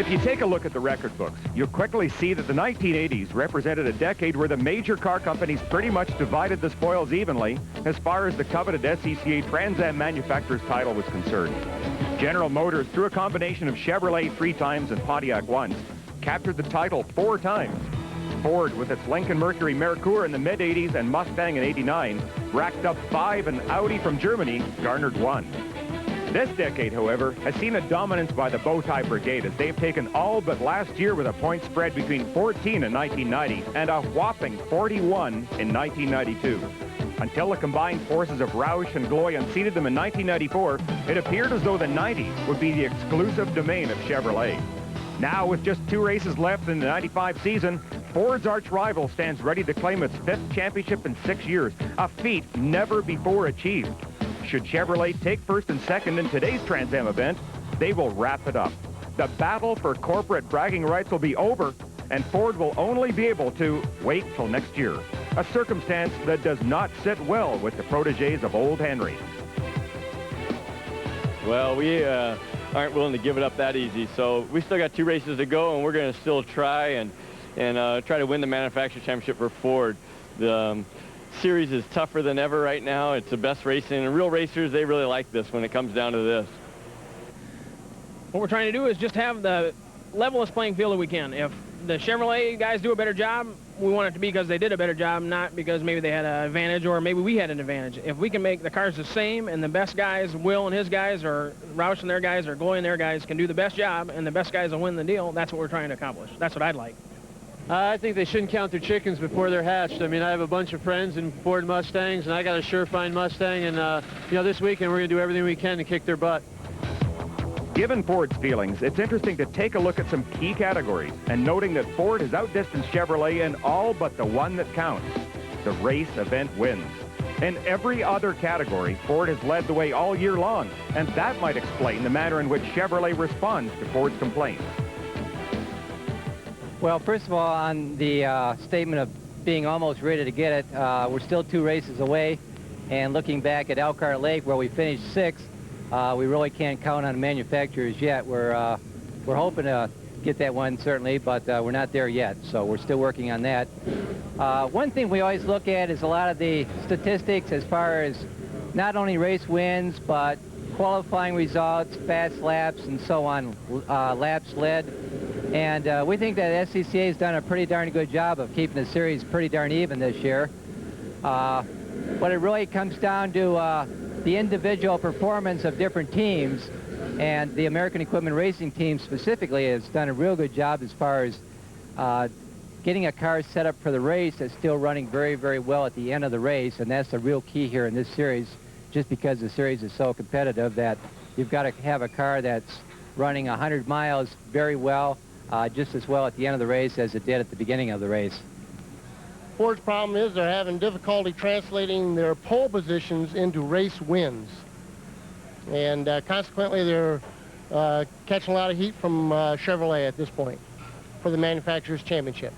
If you take a look at the record books, you'll quickly see that the 1980s represented a decade where the major car companies pretty much divided the spoils evenly as far as the coveted SCCA Trans Am Manufacturers title was concerned. General Motors, through a combination of Chevrolet 3 times and Pontiac once, captured the title 4 times. Ford, with its Lincoln Mercury Merkur in the mid-80s and Mustang in '89, racked up 5, and Audi from Germany garnered 1. This decade, however, has seen a dominance by the Bowtie Brigade as they've taken all but last year with a point spread between 14 in 1990 and a whopping 41 in 1992. Until the combined forces of Roush and Gloy unseated them in 1994, it appeared as though the 90s would be the exclusive domain of Chevrolet. Now, with just 2 races left in the 95 season, Ford's arch-rival stands ready to claim its 5th championship in 6 years, a feat never before achieved. Should Chevrolet take first and second in today's Trans Am event, they will wrap it up. The battle for corporate bragging rights will be over, and Ford will only be able to wait till next year, a circumstance that does not sit well with the proteges of Old Henry. Well, we aren't willing to give it up that easy, so we still got 2 races to go, and we're going to still try and try to win the manufacturer championship for Ford. The series is tougher than ever right now. It's the best racing, and real racers, they really like this when it comes down to this. What we're trying to do is just have the levelest playing field that we can. If the Chevrolet guys do a better job, we want it to be because they did a better job, not because maybe they had an advantage or maybe we had an advantage. If we can make the cars the same and the best guys, Will and his guys, or Roush and their guys, or Gloy and their guys, can do the best job and the best guys will win the deal, that's what we're trying to accomplish. That's what I'd like. I think they shouldn't count their chickens before they're hatched. I mean, I have a bunch of friends in Ford Mustangs, and I got a sure fine Mustang, and you know, this weekend we're going to do everything we can to kick their butt. Given Ford's feelings, it's interesting to take a look at some key categories, and noting that Ford has outdistanced Chevrolet in all but the one that counts, the race event wins. In every other category, Ford has led the way all year long, and that might explain the manner in which Chevrolet responds to Ford's complaints. Well, first of all, on the statement of being almost ready to get it, we're still 2 races away, and looking back at Elkhart Lake, where we finished 6th, we really can't count on the manufacturers yet. We're hoping to get that one, certainly, but we're not there yet, so we're still working on that. One thing we always look at is a lot of the statistics as far as not only race wins, but qualifying results, fast laps, and so on, laps led. And we think that SCCA has done a pretty darn good job of keeping the series pretty darn even this year. But it really comes down to the individual performance of different teams, and the American Equipment Racing team specifically has done a real good job as far as getting a car set up for the race that's still running very, very well at the end of the race, and that's the real key here in this series, just because the series is so competitive that you've got to have a car that's running 100 miles very well, just as well at the end of the race as it did at the beginning of the race. Ford's problem is they're having difficulty translating their pole positions into race wins. And consequently, they're catching a lot of heat from Chevrolet at this point for the Manufacturers' Championship.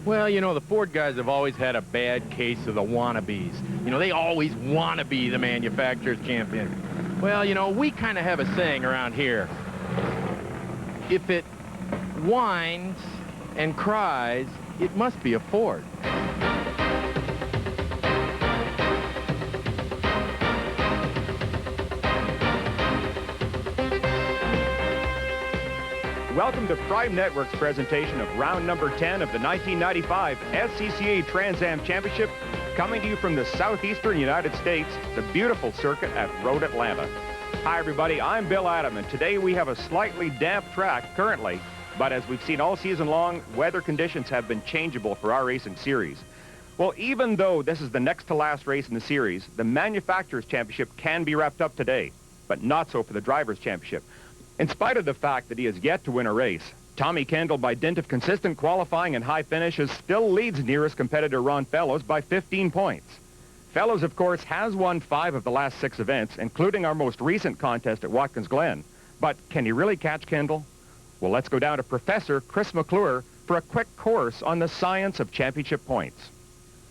Well, you know, the Ford guys have always had a bad case of the wannabes. You know, they always want to be the manufacturer's champion. Well, you know, we kind of have a saying around here. If it whines and cries, it must be a Ford. Welcome to Prime Network's presentation of round number 10 of the 1995 SCCA Trans Am Championship, coming to you from the southeastern United States, the beautiful circuit at Road Atlanta. Hi everybody, I'm Bill Adam, and today we have a slightly damp track currently, but as we've seen all season long, weather conditions have been changeable for our racing series. Well, even though this is the next to last race in the series, the Manufacturers' Championship can be wrapped up today, but not so for the Drivers' Championship. In spite of the fact that he has yet to win a race, Tommy Kendall, by dint of consistent qualifying and high finishes, still leads nearest competitor Ron Fellows by 15 points. Fellows, of course, has won 5 of the last 6 events, including our most recent contest at Watkins Glen. But can he really catch Kendall? Well, let's go down to Professor Chris McClure for a quick course on the science of championship points.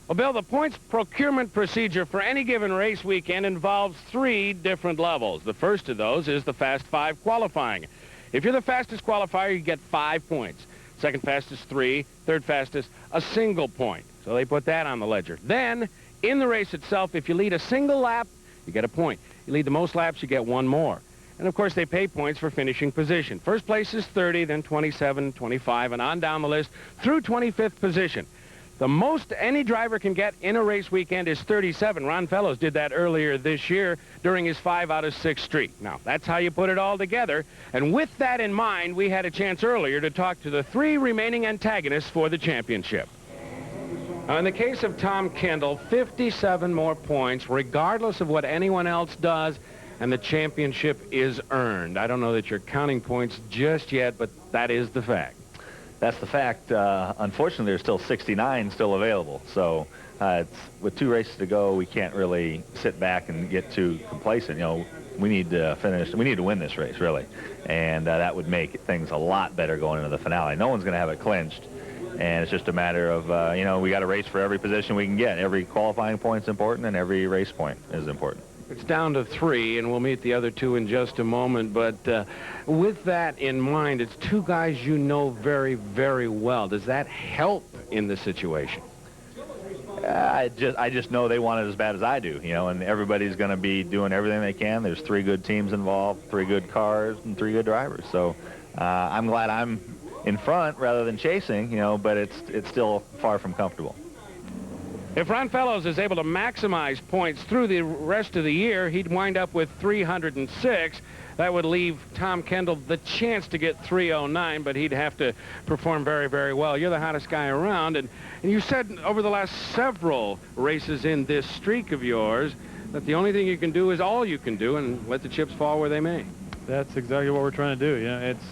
Well, Bill, the points procurement procedure for any given race weekend involves 3 different levels. The first of those is the Fast 5 qualifying. If you're the fastest qualifier, you get 5 points. Second fastest, 3. Third fastest, a single point. So they put that on the ledger. Then, in the race itself, if you lead a single lap, you get a point. You lead the most laps, you get 1 more. And, of course, they pay points for finishing position. First place is 30, then 27, 25, and on down the list through 25th position. The most any driver can get in a race weekend is 37. Ron Fellows did that earlier this year during his 5 out of 6 streak. Now, that's how you put it all together. And with that in mind, we had a chance earlier to talk to the 3 remaining antagonists for the championship. Now, in the case of Tom Kendall, 57 more points, regardless of what anyone else does, and the championship is earned. I don't know that you're counting points just yet, but that is the fact. That's the fact. Unfortunately, there's still 69 still available. So with 2 races to go, we can't really sit back and get too complacent. You know, we need to finish. We need to win this race, really. And that would make things a lot better going into the finale. No one's going to have it clinched. And it's just a matter of, you know, we got to race for every position we can get. Every qualifying point's important, and every race point is important. It's down to 3, and we'll meet the other 2 in just a moment. But with that in mind, it's 2 guys you know very, very well. Does that help in the situation? I just know they want it as bad as I do, you know, and everybody's going to be doing everything they can. There's 3 good teams involved, 3 good cars, and 3 good drivers. So I'm glad I'm in front rather than chasing, you know, but it's still far from comfortable. If Ron Fellows is able to maximize points through the rest of the year, he'd wind up with 306. That would leave Tom Kendall the chance to get 309, but he'd have to perform very, very well. You're the hottest guy around, and you said over the last several races in this streak of yours that the only thing you can do is all you can do and let the chips fall where they may. That's exactly what we're trying to do. You know, it's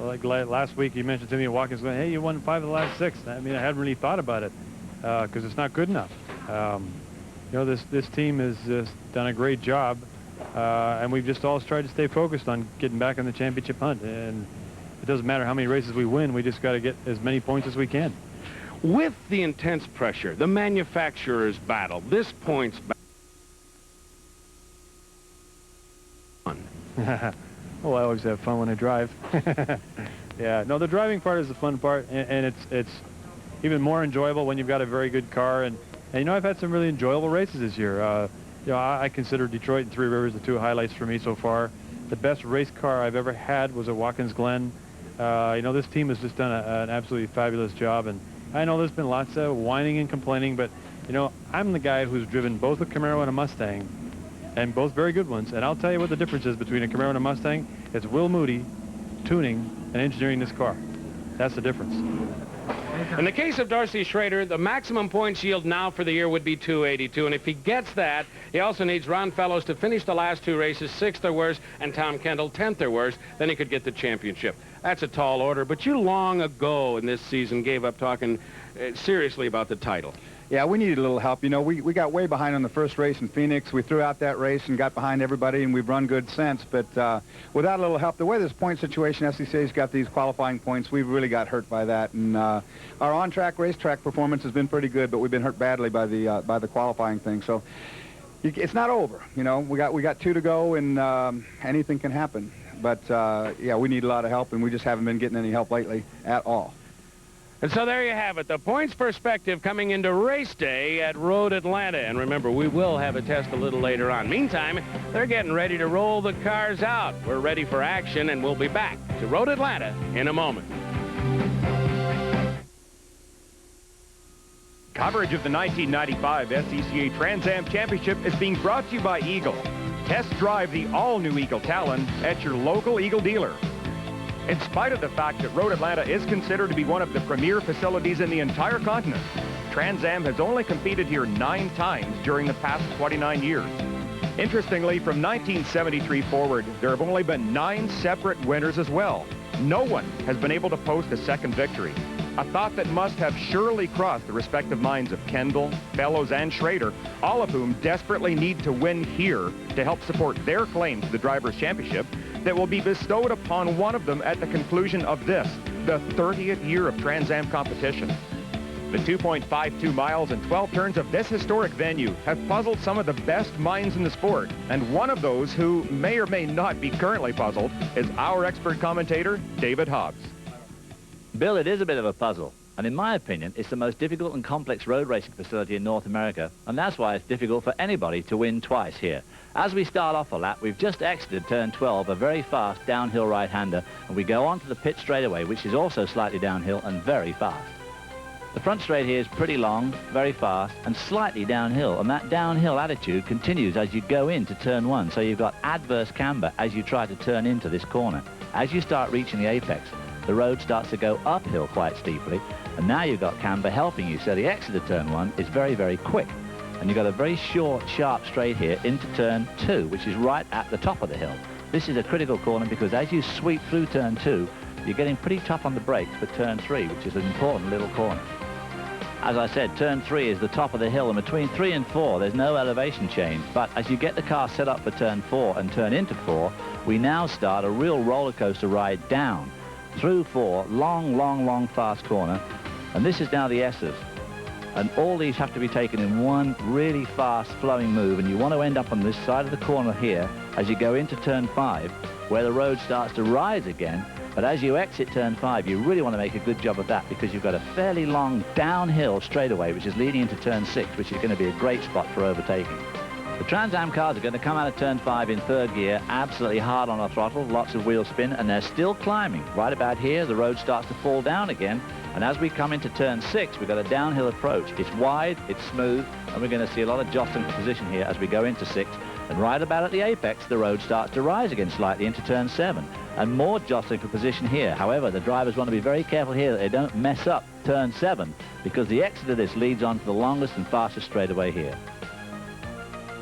like last week you mentioned to me at Watkins, going, hey, you won 5 of the last 6. I mean, I hadn't really thought about it. Because it's not good enough. You know, this team has just done a great job, and we've just always tried to stay focused on getting back in the championship hunt. And it doesn't matter how many races we win, we just got to get as many points as we can. With the intense pressure, the manufacturer's battle, this points battle. Well, I always have fun when I drive. Yeah, no, the driving part is the fun part, and it's even more enjoyable when you've got a very good car. And you know, I've had some really enjoyable races this year. You know, I consider Detroit and Three Rivers the 2 highlights for me so far. The best race car I've ever had was at Watkins Glen. You know, this team has just done an absolutely fabulous job. And I know there's been lots of whining and complaining, but, you know, I'm the guy who's driven both a Camaro and a Mustang, and both very good ones. And I'll tell you what the difference is between a Camaro and a Mustang. It's Will Moody tuning and engineering this car. That's the difference. In the case of Darcy Schrader, the maximum points yield now for the year would be 282, and if he gets that, he also needs Ron Fellows to finish the last 2 races 6th or worse, and Tom Kendall 10th or worse, then he could get the championship. That's a tall order, but you long ago in this season gave up talking seriously about the title. Yeah, we needed a little help. You know, we got way behind on the first race in Phoenix. We threw out that race and got behind everybody, and we've run good since. But without a little help, the way this point situation, SCCA's got these qualifying points, we've really got hurt by that. And our on-track racetrack performance has been pretty good, but we've been hurt badly by the qualifying thing. So it's not over. You know, we got 2 to go, and anything can happen. But yeah, we need a lot of help, and we just haven't been getting any help lately at all. And so there you have it, the points perspective coming into race day at Road Atlanta. And remember, we will have a test a little later on. Meantime, they're getting ready to roll the cars out. We're ready for action, and we'll be back to Road Atlanta in a moment. Coverage of the 1995 SCCA Trans Am Championship is being brought to you by Eagle. Test drive the all-new Eagle Talon at your local Eagle dealer. In spite of the fact that Road Atlanta is considered to be one of the premier facilities in the entire continent, Trans Am has only competed here 9 times during the past 29 years. Interestingly, from 1973 forward, there have only been 9 separate winners as well. No one has been able to post a second victory. A thought that must have surely crossed the respective minds of Kendall, Fellows, and Schrader, all of whom desperately need to win here to help support their claim to the Drivers' Championship that will be bestowed upon one of them at the conclusion of this, the 30th year of Trans Am competition. The 2.52 miles and 12 turns of this historic venue have puzzled some of the best minds in the sport. And one of those who may or may not be currently puzzled is our expert commentator, David Hobbs. Bill, it is a bit of a puzzle. And in my opinion, it's the most difficult and complex road racing facility in North America, and that's why it's difficult for anybody to win twice here. As we start off a lap, we've just exited turn 12, a very fast downhill right-hander, and we go on to the pit straightaway, which is also slightly downhill and very fast. The front straight here is pretty long, very fast, and slightly downhill, and that downhill attitude continues as you go into turn 1, so you've got adverse camber as you try to turn into this corner. As you start reaching the apex, the road starts to go uphill quite steeply, and now you've got camber helping you, so the exit of turn 1 is very, very quick. And you've got a very short, sharp straight here into turn 2, which is right at the top of the hill. This is a critical corner because as you sweep through turn 2, you're getting pretty tough on the brakes for turn 3, which is an important little corner. As I said, turn 3 is the top of the hill, and between 3 and 4, there's no elevation change. But as you get the car set up for turn 4 and turn into 4, we now start a real roller coaster ride down through 4, long, fast corner. And this is now the S's. And all these have to be taken in one really fast flowing move, and you want to end up on this side of the corner here as you go into turn 5, where the road starts to rise again. But as you exit turn 5, you really want to make a good job of that because you've got a fairly long downhill straightaway which is leading into turn 6, which is going to be a great spot for overtaking. The Trans Am cars are going to come out of turn 5 in 3rd gear, absolutely hard on the throttle, lots of wheel spin, and they're still climbing. Right about here, the road starts to fall down again, and as we come into turn 6, we've got a downhill approach. It's wide, it's smooth, and we're going to see a lot of jostling for position here as we go into 6. And right about at the apex, the road starts to rise again slightly into turn 7. And more jostling for position here. However, the drivers want to be very careful here that they don't mess up turn 7, because the exit of this leads on to the longest and fastest straightaway here.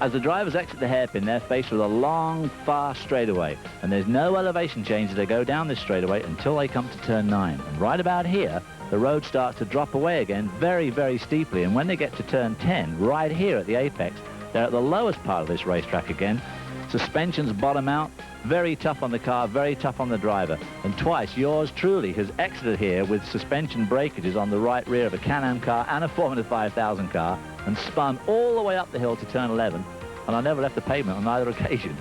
As the drivers exit the hairpin, they're faced with a long, fast straightaway, and there's no elevation change as they go down this straightaway until they come to turn 9. And right about here, the road starts to drop away again very, very steeply, and when they get to turn 10, right here at the apex, they're at the lowest part of this racetrack again. Suspensions bottom out, very tough on the car, very tough on the driver. And twice, yours truly has exited here with suspension breakages on the right rear of a Can-Am car and a Formula 5000 car, and spun all the way up the hill to turn 11, and I never left the pavement on either occasion.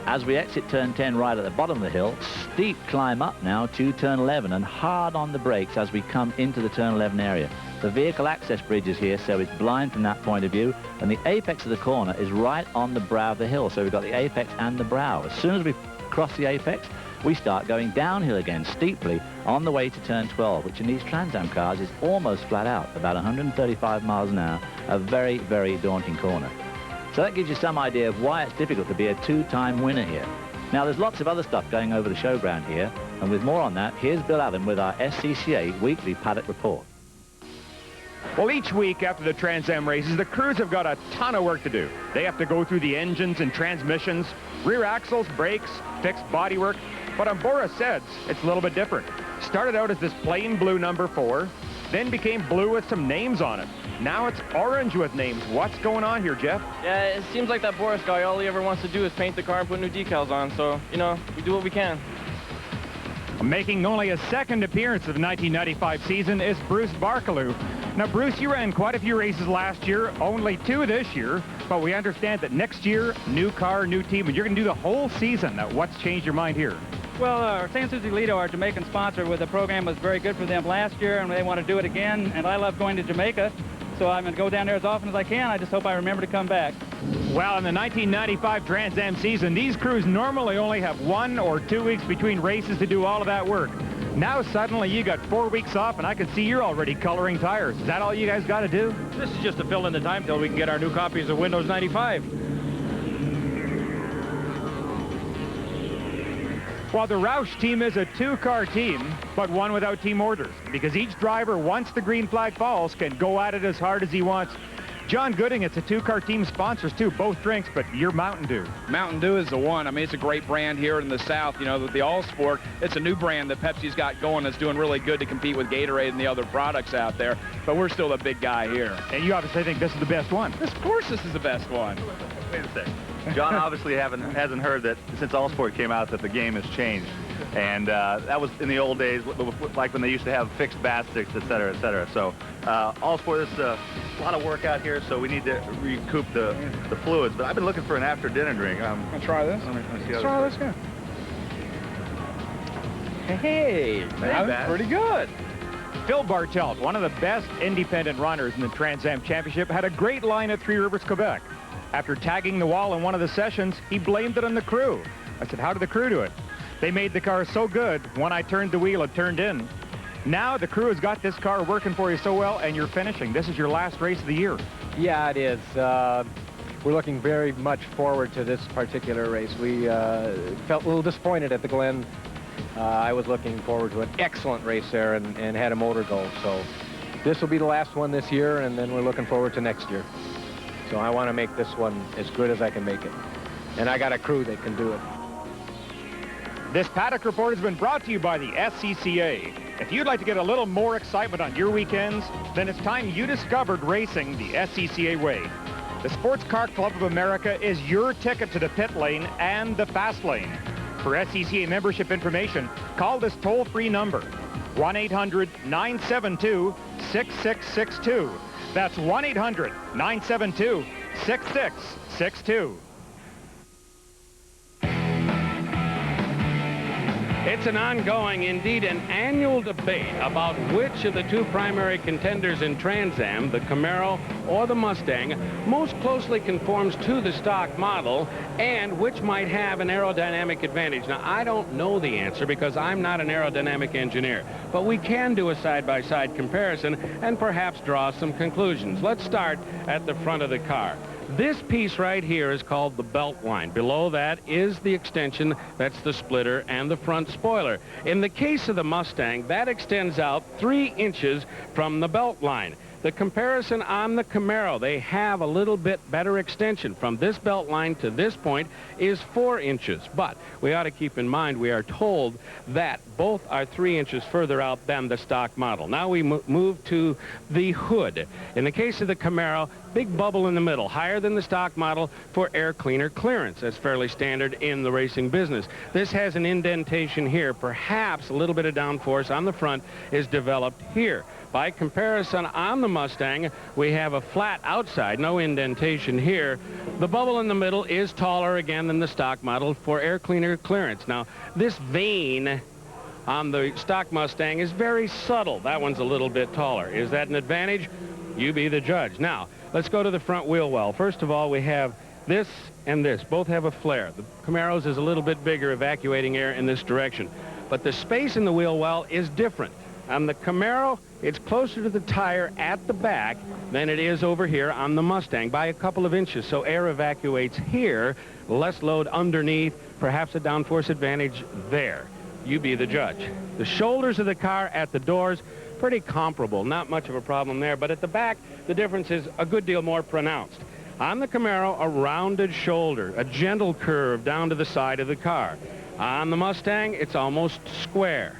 As we exit turn 10 right at the bottom of the hill, steep climb up now to turn 11, and hard on the brakes as we come into the turn 11 area. The vehicle access bridge is here, so it's blind from that point of view, and the apex of the corner is right on the brow of the hill, so we've got the apex and the brow. As soon as we cross the apex, we start going downhill again steeply on the way to turn 12, which in these Trans Am cars is almost flat out, about 135 miles an hour, a very, very daunting corner. So that gives you some idea of why it's difficult to be a two-time winner here. Now, there's lots of other stuff going over the showground here, and with more on that, here's Bill Allen with our SCCA Weekly Paddock Report. Well, each week after the Trans Am races, the crews have got a ton of work to do. They have to go through the engines and transmissions, rear axles, brakes, fix bodywork. But on Boris Seds, it's a little bit different. Started out as this plain blue number 4, then became blue with some names on it. Now it's orange with names. What's going on here, Jeff? Yeah, it seems like that Boris guy, all he ever wants to do is paint the car and put new decals on. So, you know, we do what we can. Making only a second appearance of the 1995 season is Bruce Barkaloo. Now, Bruce, you ran quite a few races last year, only 2 this year, but we understand that next year, new car, new team, and you're going to do the whole season. Now, what's changed your mind here? Well, San Susi Lido, our Jamaican sponsor, with the program was very good for them last year, and they want to do it again, and I love going to Jamaica, so I'm going to go down there as often as I can. I just hope I remember to come back. Well, in the 1995 Trans Am season, these crews normally only have 1 or 2 weeks between races to do all of that work. Now suddenly you got 4 weeks off, and I can see you're already coloring tires. Is that all you guys got to do? This is just to fill in the time till we can get our new copies of Windows 95. Well, the Roush team is a 2-car team, but one without team orders, because each driver, once the green flag falls, can go at it as hard as he wants. John Gooding, it's a 2-car team sponsors too, both drinks, but you're Mountain Dew. Mountain Dew is the one. I mean, it's a great brand here in the South. You know, the All Sport, it's a new brand that Pepsi's got going that's doing really good to compete with Gatorade and the other products out there. But we're still the big guy here. And you obviously think this is the best one. Of course this is the best one. Wait a second. John obviously hasn't heard that since All Sport came out that the game has changed. And that was in the old days, like when they used to have fixed baskets, et cetera, et cetera. So All sport, this is a lot of work out here, so we need to recoup the fluids. But I've been looking for an after-dinner drink. I'll try this. Let me see Let's how try this this, works. yeah. Hey, that's pretty good. Phil Bartelt, one of the best independent runners in the Trans Am Championship, had a great line at Three Rivers, Quebec. After tagging the wall in one of the sessions, he blamed it on the crew. I said, how did the crew do it? They made the car so good, when I turned the wheel, it turned in. Now the crew has got this car working for you so well, and you're finishing. This is your last race of the year. Yeah, it is. We're looking very much forward to this particular race. We felt a little disappointed at the Glen. I was looking forward to an excellent race there and had a motor go. So this will be the last one this year, and then we're looking forward to next year. So I want to make this one as good as I can make it. And I got a crew that can do it. This Paddock Report has been brought to you by the SCCA. If you'd like to get a little more excitement on your weekends, then it's time you discovered racing the SCCA way. The Sports Car Club of America is your ticket to the pit lane and the fast lane. For SCCA membership information, call this toll-free number, 1-800-972-6662. That's 1-800-972-6662. It's an ongoing, indeed an annual debate about which of the two primary contenders in Trans Am, the Camaro or the Mustang, most closely conforms to the stock model and which might have an aerodynamic advantage. Now, I don't know the answer because I'm not an aerodynamic engineer, but we can do a side-by-side comparison and perhaps draw some conclusions. Let's start at the front of the car. This piece right here is called the belt line. Below that is the extension, that's the splitter and the front spoiler. In the case of the Mustang, that extends out 3 inches from the belt line. The comparison on the Camaro, they have a little bit better extension. From this belt line to this point is 4 inches. But we ought to keep in mind, we are told that both are 3 inches further out than the stock model. Now we move to the hood. In the case of the Camaro, big bubble in the middle, higher than the stock model for air cleaner clearance. That's fairly standard in the racing business. This has an indentation here. Perhaps a little bit of downforce on the front is developed here. By comparison, on the Mustang, we have a flat outside, no indentation here. The bubble in the middle is taller again than the stock model for air cleaner clearance. Now, this vein on the stock Mustang is very subtle. That one's a little bit taller. Is that an advantage? You be the judge. Now, let's go to the front wheel well. First of all, we have this and this. Both have a flare. The Camaro's is a little bit bigger, evacuating air in this direction. But the space in the wheel well is different. On the Camaro, it's closer to the tire at the back than it is over here on the Mustang by a couple of inches. So air evacuates here, less load underneath, perhaps a downforce advantage there. You be the judge. The shoulders of the car at the doors, pretty comparable. Not much of a problem there, but at the back, the difference is a good deal more pronounced. On the Camaro, a rounded shoulder, a gentle curve down to the side of the car. On the Mustang, it's almost square.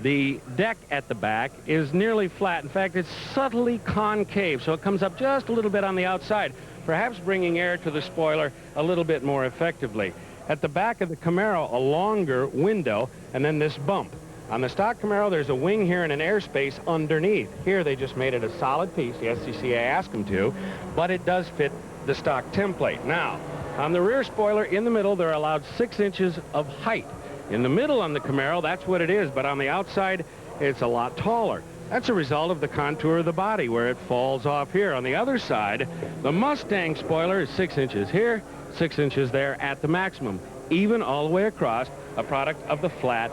The deck at the back is nearly flat. In fact, it's subtly concave, so it comes up just a little bit on the outside, perhaps bringing air to the spoiler a little bit more effectively. At the back of the Camaro, a longer window, and then this bump. On the stock Camaro, there's a wing here and an airspace underneath. Here, they just made it a solid piece. The SCCA asked them to, but it does fit the stock template. Now, on the rear spoiler in the middle, they're allowed 6 inches of height. In the middle on the Camaro, that's what it is, but on the outside, it's a lot taller. That's a result of the contour of the body where it falls off here. On the other side, the Mustang spoiler is 6 inches here, 6 inches there at the maximum, even all the way across, a product of the flat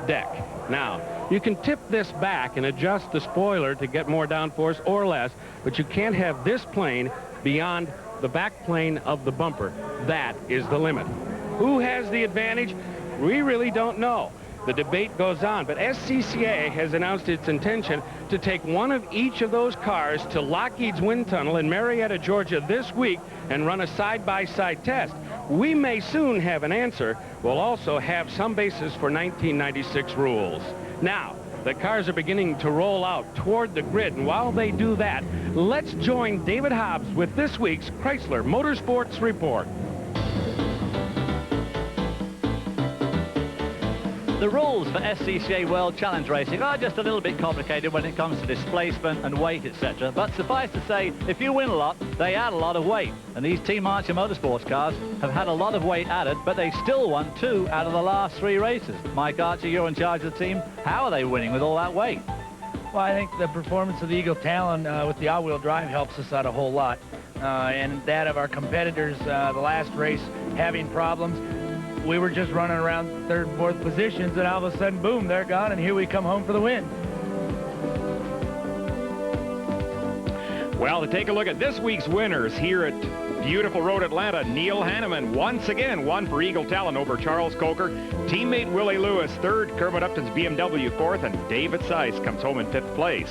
deck. Now, you can tip this back and adjust the spoiler to get more downforce or less, but you can't have this plane beyond the back plane of the bumper. That is the limit. Who has the advantage? We really don't know. The debate goes on, but SCCA has announced its intention to take one of each of those cars to Lockheed's wind tunnel in Marietta, Georgia this week and run a side-by-side test. We may soon have an answer. We'll also have some basis for 1996 rules. Now, the cars are beginning to roll out toward the grid, and while they do that, let's join David Hobbs with this week's Chrysler Motorsports Report. The rules for SCCA World Challenge Racing are just a little bit complicated when it comes to displacement and weight, etc. But suffice to say, if you win a lot, they add a lot of weight. And these Team Archer Motorsports cars have had a lot of weight added, but they still won 2 out of the last 3 races. Mike Archer, you're in charge of the team. How are they winning with all that weight? Well, I think the performance of the Eagle Talon with the all-wheel drive helps us out a whole lot. And that of our competitors, the last race, having problems. We were just running around 3rd and 4th positions, and all of a sudden, boom, they're gone, and here we come home for the win. Well, to take a look at this week's winners here at beautiful Road Atlanta, Neil Hanneman once again won for Eagle Talon over Charles Coker. Teammate Willie Lewis 3rd, Kermit Upton's BMW 4th, and David Seiss comes home in 5th place.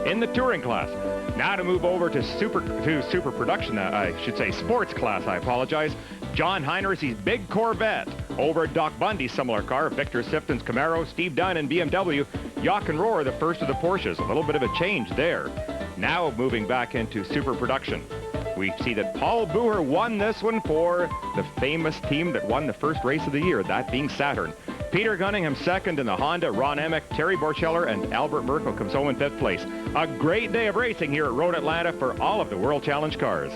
In the touring class, now to move over to super production, I should say sports class, I apologize. John Heinrich's big Corvette over Doc Bundy's similar car, Victor Sifton's Camaro, Steve Dunn in BMW, Jochen Rohr the first of the Porsches. A little bit of a change there. Now moving back into super production. We see that Paul Bucher won this one for the famous team that won the first race of the year, that being Saturn. Peter Gunningham 2nd in the Honda, Ron Emick, Terry Borcheller, and Albert Merkel comes home in 5th place. A great day of racing here at Road Atlanta for all of the World Challenge cars.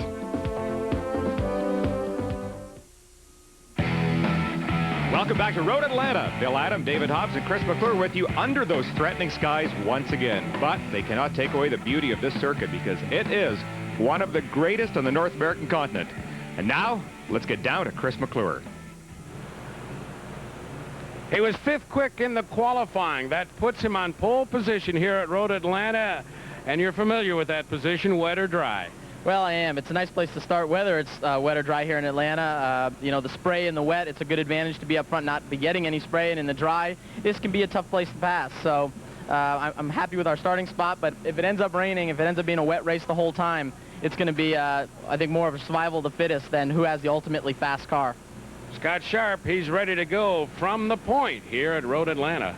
Welcome back to Road Atlanta. Bill Adam, David Hobbs, and Chris McClure with you under those threatening skies once again. But they cannot take away the beauty of this circuit because it is one of the greatest on the North American continent. And now, let's get down to Chris McClure. He was 5th quick in the qualifying. That puts him on pole position here at Road Atlanta. And you're familiar with that position, wet or dry? Well, I am. It's a nice place to start, whether it's wet or dry here in Atlanta. You know, the spray and the wet, it's a good advantage to be up front, not be getting any spray, and in the dry, this can be a tough place to pass. So I'm happy with our starting spot, but if it ends up raining, if it ends up being a wet race the whole time, it's going to be, I think, more of a survival of the fittest than who has the ultimately fast car. Scott Sharp, he's ready to go from the point here at Road Atlanta.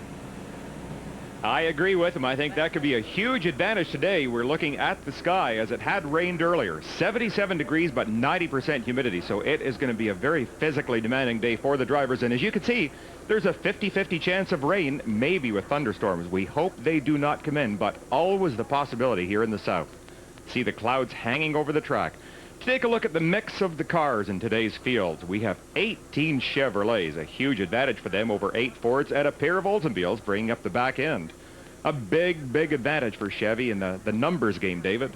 I agree with him. I think that could be a huge advantage today. We're looking at the sky as it had rained earlier. 77 degrees, but 90% humidity. So it is going to be a very physically demanding day for the drivers. And as you can see, there's a 50-50 chance of rain, maybe with thunderstorms. We hope they do not come in, but always the possibility here in the south. See the clouds hanging over the track. Take a look at the mix of the cars in today's fields. We have 18 Chevrolets, a huge advantage for them over 8 Fords and a pair of Oldsmobiles bringing up the back end. A big, big advantage for Chevy in the numbers game, David.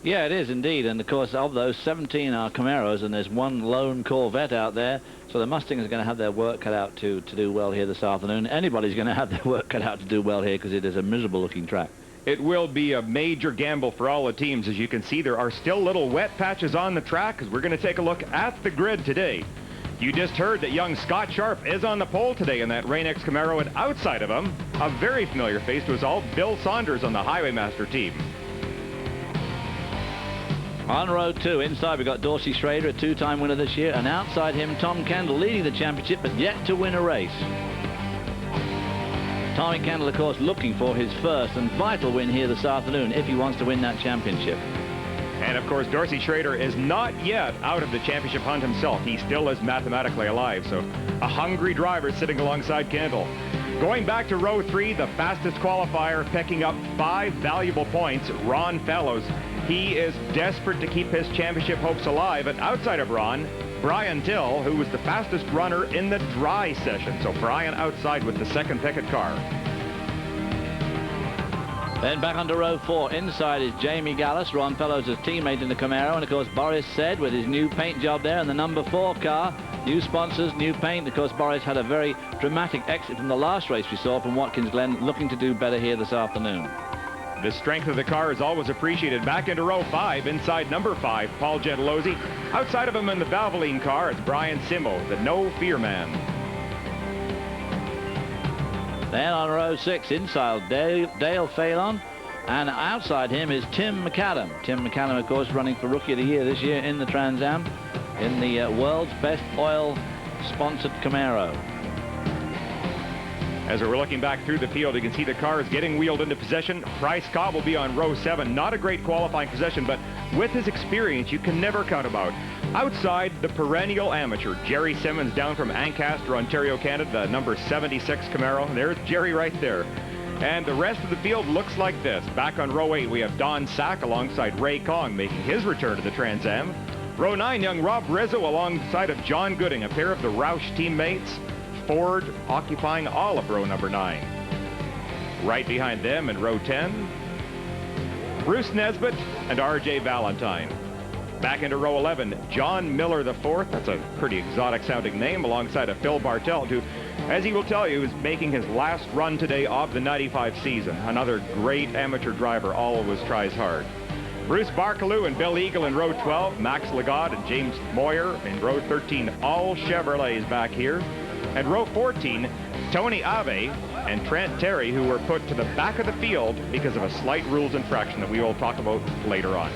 Yeah, it is indeed. And of course, of those, 17 are Camaros, and there's one lone Corvette out there. So the Mustangs are going to have their work cut out to do well here this afternoon. Anybody's going to have their work cut out to do well here because it is a miserable-looking track. It will be a major gamble for all the teams. As you can see, there are still little wet patches on the track as we're going to take a look at the grid today. You just heard that young Scott Sharp is on the pole today in that Rain-X Camaro, and outside of him, a very familiar face to us all, Bill Saunders on the Highwaymaster team. On road 2, inside we've got Dorsey Schrader, a 2-time winner this year, and outside him, Tom Kendall leading the championship, but yet to win a race. Tommy Kendall, of course, looking for his first and vital win here this afternoon if he wants to win that championship. And, of course, Dorsey Schrader is not yet out of the championship hunt himself. He still is mathematically alive, so a hungry driver sitting alongside Kendall. Going back to row 3, the fastest qualifier, picking up 5 valuable points, Ron Fellows. He is desperate to keep his championship hopes alive, and outside of Ron, Brian Till, who was the fastest runner in the dry session. So Brian outside with the second picket car. Then back onto row 4. Inside is Jamie Gallus, Ron Fellows' teammate in the Camaro. And, of course, Boris Said with his new paint job there in the number 4 car. New sponsors, new paint. Of course, Boris had a very dramatic exit from the last race we saw from Watkins Glen, looking to do better here this afternoon. The strength of the car is always appreciated. Back into row 5, inside number 5, Paul Gentilozzi. Outside of him in the Valvoline car, it's Brian Simo, the No Fear Man. Then on row 6, inside Dale Phelan, and outside him is Tim McAdam. Tim McAdam, of course, running for Rookie of the Year this year in the Trans Am, in the world's best oil-sponsored Camaro. As we're looking back through the field, you can see the cars getting wheeled into position. Bryce Cobb will be on row 7. Not a great qualifying position, but with his experience, you can never count him out. Outside, the perennial amateur, Jerry Simmons, down from Ancaster, Ontario, Canada, number 76 Camaro. There's Jerry right there. And the rest of the field looks like this. Back on row 8, we have Don Sack alongside Ray Kong making his return to the Trans Am. Row 9, young Rob Rizzo alongside of John Gooding, a pair of the Roush teammates. Ford occupying all of row number 9. Right behind them in row 10, Bruce Nesbitt and R.J. Valentine. Back into row 11, John Miller IV. That's a pretty exotic sounding name, alongside of Phil Bartelt, who, as he will tell you, is making his last run today of the 95 season. Another great amateur driver, always tries hard. Bruce Barkaloo and Bill Eagle in row 12, Max Legaud and James Moyer in row 13, all Chevrolets back here. And row 14, Tony Ave and Trent Terry, who were put to the back of the field because of a slight rules infraction that we will talk about later on.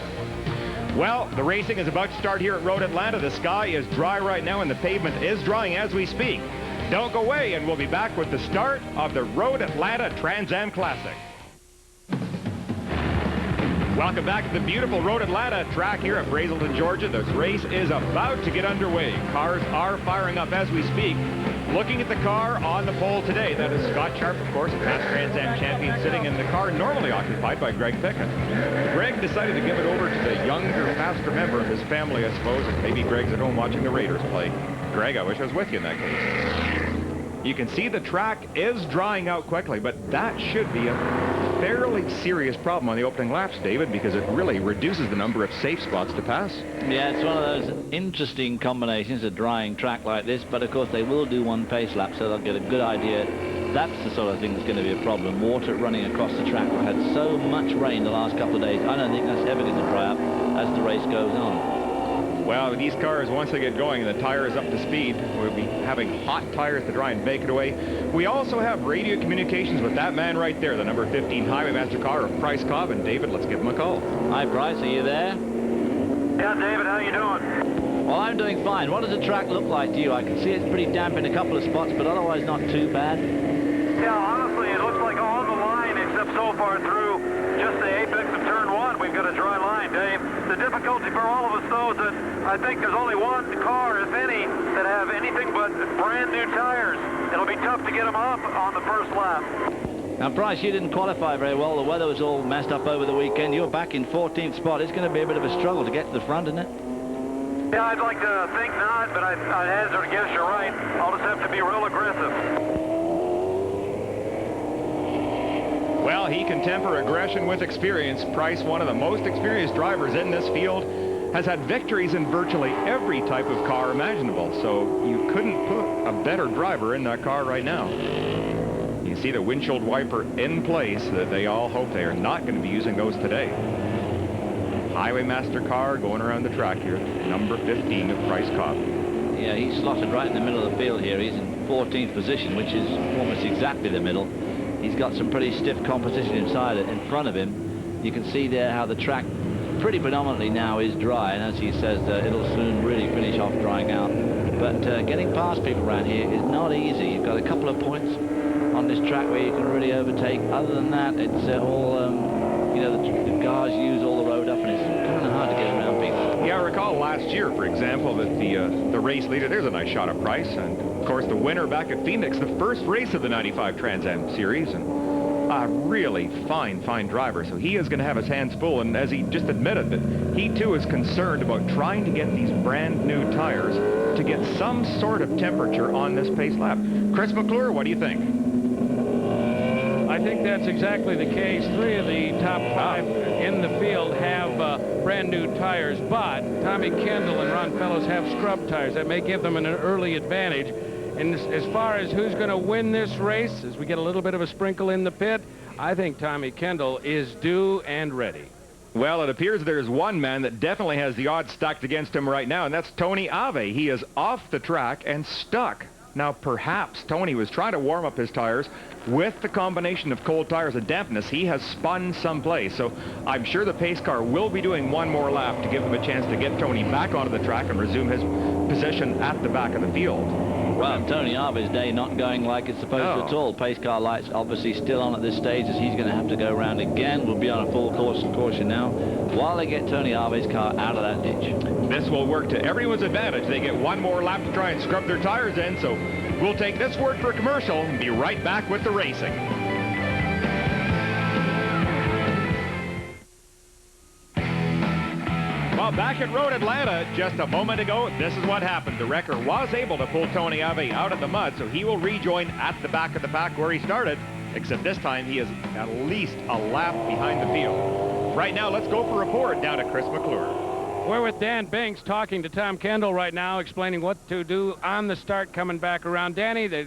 Well, the racing is about to start here at Road Atlanta. The sky is dry right now and the pavement is drying as we speak. Don't go away, and we'll be back with the start of the Road Atlanta Trans Am Classic. Welcome back to the beautiful Road Atlanta track here at Braselton, Georgia. This race is about to get underway. Cars are firing up as we speak. Looking at the car on the pole today, that is Scott Sharp, of course, a past Trans Am champion, sitting in the car normally occupied by Greg Pickett. Greg decided to give it over to the younger, faster member of his family, I suppose, and maybe Greg's at home watching the Raiders play. Greg, I wish I was with you in that case. You can see the track is drying out quickly, but that should be a fairly serious problem on the opening laps, David, because it really reduces the number of safe spots to pass. Yeah, it's one of those interesting combinations, a drying track like this, but of course they will do one pace lap, so they'll get a good idea. That's the sort of thing that's going to be a problem. Water running across the track. We've had so much rain the last couple of days. I don't think that's ever going to dry up as the race goes on. Well, these cars, once they get going and the tire is up to speed, we'll be having hot tires to try and bake it away. We also have radio communications with that man right there, the number 15 Highwaymaster car of Price Cobb. And David, let's give him a call. Hi, Price, are you there? Yeah, David, how you doing? Well, I'm doing fine. What does the track look like to you? I can see it's pretty damp in a couple of spots, but otherwise not too bad. Yeah, honestly, it looks like on the line, except so far through just the apex of turn 1, we've got a dry line, Dave. The difficulty for all of us, though, is that I think there's only one car, if any, that have anything but brand new tires. It'll be tough to get them off on the first lap. Now, Price, you didn't qualify very well. The weather was all messed up over the weekend. You're back in 14th spot. It's going to be a bit of a struggle to get to the front, isn't it? Yeah, I'd like to think not, but I'd hazard a guess you're right. I'll just have to be real aggressive. Well, he can temper aggression with experience. Price, one of the most experienced drivers in this field, has had victories in virtually every type of car imaginable. So you couldn't put a better driver in that car right now. You see the windshield wiper in place that they all hope they are not going to be using those today. Highwaymaster car going around the track here, number 15 of Price Cobb. Yeah, he's slotted right in the middle of the field here. He's in 14th position, which is almost exactly the middle. He's got some pretty stiff competition in front of him. You can see there how the track pretty predominantly now is dry, and as he says, it'll soon really finish off drying out. But getting past people around here is not easy. You've got a couple of points on this track where you can really overtake. Other than that, it's all, you know, the cars use all the road up, and it's kind of hard to get around people. Yeah, I recall last year, for example, that the race leader, there's a nice shot of Price, and of course the winner back at Phoenix, the first race of the 95 Trans Am Series, and a really fine driver. So he is going to have his hands full, and as he just admitted, that he too is concerned about trying to get these brand new tires to get some sort of temperature on this pace lap. Chris McClure, what do you think? I think that's exactly the case. 3 of the top 5 in the field have brand new tires, but Tommy Kendall and Ron Fellows have scrub tires. That may give them an early advantage. And as far as who's going to win this race, as we get a little bit of a sprinkle in the pit, I think Tommy Kendall is due and ready. Well, it appears there's one man that definitely has the odds stacked against him right now, and that's Tony Ave. He is off the track and stuck. Now, perhaps Tony was trying to warm up his tires. With the combination of cold tires and dampness, he has spun someplace. So I'm sure the pace car will be doing one more lap to give him a chance to get Tony back onto the track and resume his position at the back of the field. Well, Tony Harvey's day not going like it's supposed to at all. Pace car lights obviously still on at this stage, as he's going to have to go around again. We'll be on a full course of caution now while they get Tony Harvey's car out of that ditch. This will work to everyone's advantage. They get one more lap to try and scrub their tires in, so we'll take this word for a commercial and be right back with the racing. Well, back at Road Atlanta just a moment ago, this is what happened. The wrecker was able to pull Tony Harvey out of the mud, so he will rejoin at the back of the pack where he started, except this time he is at least a lap behind the field. Right now, let's go for a report down to Chris McClure. We're with Dan Binks talking to Tom Kendall right now, explaining what to do on the start coming back around. Danny, the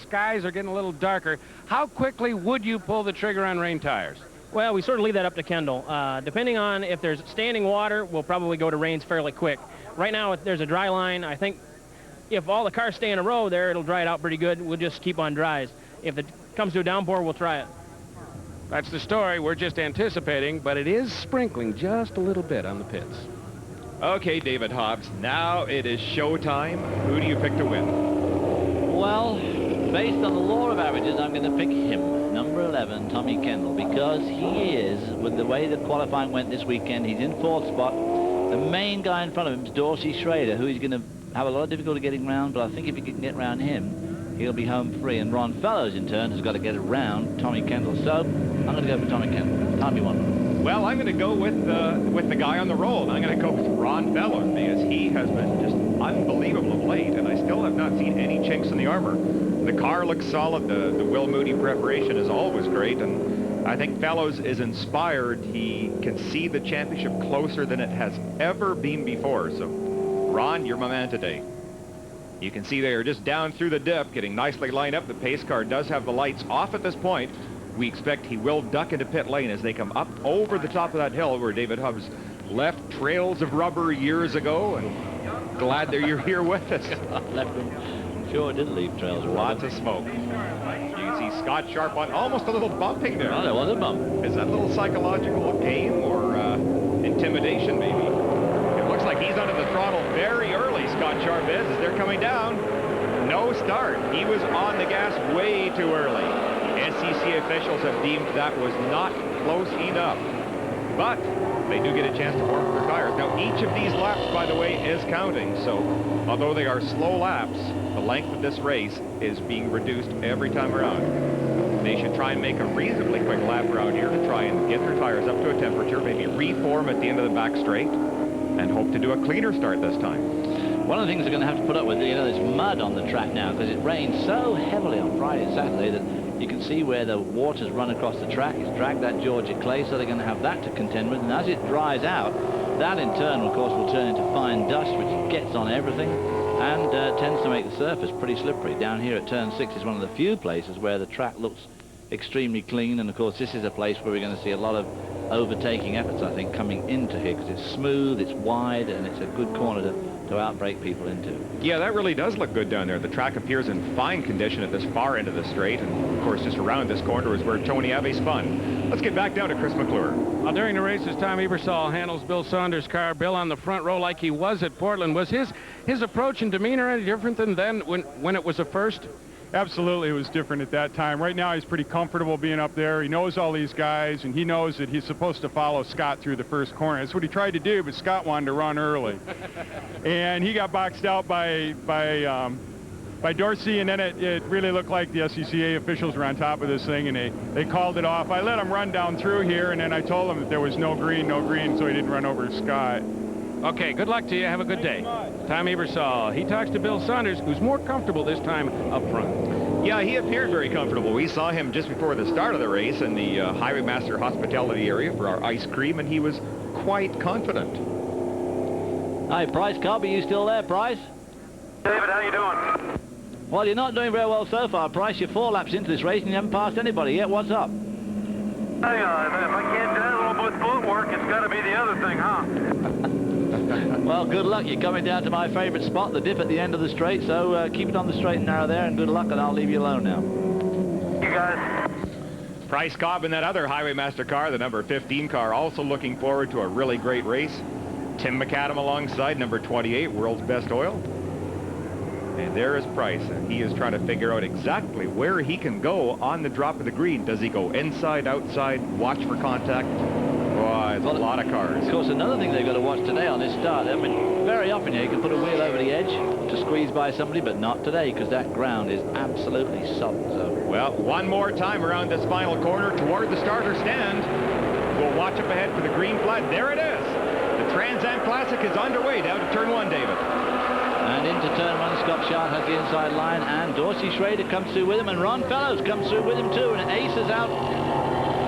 skies are getting a little darker. How quickly would you pull the trigger on rain tires? Well, we sort of leave that up to Kendall. Depending on if there's standing water, we'll probably go to rains fairly quick. Right now, if there's a dry line, I think if all the cars stay in a row there, it'll dry it out pretty good. We'll just keep on dries. If it comes to a downpour, we'll try it. That's the story. We're just anticipating, but it is sprinkling just a little bit on the pits. Okay, David Hobbs, now it is showtime. Who do you pick to win? Well, based on the law of averages, I'm going to pick him, number 11, Tommy Kendall, because he is, with the way the qualifying went this weekend, he's in 4th spot. The main guy in front of him is Dorsey Schrader, who he's going to have a lot of difficulty getting round, but I think if he can get round him, he'll be home free. And Ron Fellows, in turn, has got to get around Tommy Kendall. So I'm going to go for Tommy Kendall. Tommy won. Well, I'm going to go with the guy on the roll, and I'm going to go with Ron Fellows, because he has been just unbelievable of late, and I still have not seen any chinks in the armor. The car looks solid. The Will Moody preparation is always great, and I think Fellows is inspired. He can see the championship closer than it has ever been before. So, Ron, you're my man today. You can see they are just down through the dip, getting nicely lined up. The pace car does have the lights off at this point. We expect he will duck into pit lane as they come up over the top of that hill where David Hobbs left trails of rubber years ago, and glad that you're here with us. Left him. Sure did leave trails of Lots rubber. of smoke. You can see Scott Sharp on almost a little bumping there. Oh, there was a bump. Is that a little psychological game or intimidation, maybe? It looks like he's under the throttle very early, Scott Sharp is, as they're coming down. No start. He was on the gas way too early. SCCA officials have deemed that was not close enough. But they do get a chance to warm up their tires. Now, each of these laps, by the way, is counting. So, although they are slow laps, the length of this race is being reduced every time around. They should try and make a reasonably quick lap around here to try and get their tires up to a temperature, maybe reform at the end of the back straight, and hope to do a cleaner start this time. One of the things they're going to have to put up with, you know, there's mud on the track now because it rained so heavily on Friday and Saturday that you can see where the water's run across the track. It's dragged that Georgia clay, so they're going to have that to contend with. And as it dries out, that in turn, of course, will turn into fine dust, which gets on everything and tends to make the surface pretty slippery. Down here at turn 6 is one of the few places where the track looks extremely clean. And, of course, this is a place where we're going to see a lot of overtaking efforts, I think, coming into here because it's smooth, it's wide, and it's a good corner to outbrake people into. Yeah, that really does look good down there. The track appears in fine condition at this far end of the straight, and of course just around this corner is where Tony Harvey spun. Let's get back down to Chris McClure. Well, during the races, Tom Ebersol handles Bill Saunders' car. Bill on the front row like he was at Portland. Was his approach and demeanor any different than then when it was a first? Absolutely, it was different at that time. Right now, he's pretty comfortable being up there. He knows all these guys, and he knows that he's supposed to follow Scott through the first corner. That's what he tried to do, but Scott wanted to run early. And he got boxed out by Dorsey, and then it really looked like the SCCA officials were on top of this thing, and they called it off. I let him run down through here, and then I told him that there was no green, so he didn't run over Scott. Okay, good luck to you. Have a good day. Tom Ebersol. He talks to Bill Saunders, who's more comfortable this time up front. Yeah, he appeared very comfortable. We saw him just before the start of the race in the Highwaymaster hospitality area for our ice cream, and he was quite confident. Hi, Price Cobb, are you still there, Price? David, how you doing? Well, you're not doing very well so far, Price. You're 4 laps into this race and you haven't passed anybody yet. What's up? Hey, if I can't dazzle with footwork, it's got to be the other thing, huh? Well, good luck. You're coming down to my favorite spot, the dip at the end of the straight, so keep it on the straight and narrow there, and good luck, and I'll leave you alone now. You guys. Price Cobb in that other Highwaymaster car, the number 15 car, also looking forward to a really great race. Tim McAdam alongside number 28, World's Best Oil. And there is Price, and he is trying to figure out exactly where he can go on the drop of the green. Does he go inside, outside, watch for contact? Boy, it's a lot of cars. Of course, another thing they've got to watch today on this start, I mean, very often you can put a wheel over the edge to squeeze by somebody, but not today, because that ground is absolutely solid. So. Well, one more time around this final corner toward the starter stand. We'll watch up ahead for the green flag. There it is. The Trans Am Classic is underway down to turn 1, David. And into turn 1, Scott Sharp has the inside line, and Dorsey Schrader comes through with him, and Ron Fellows comes through with him too, and aces out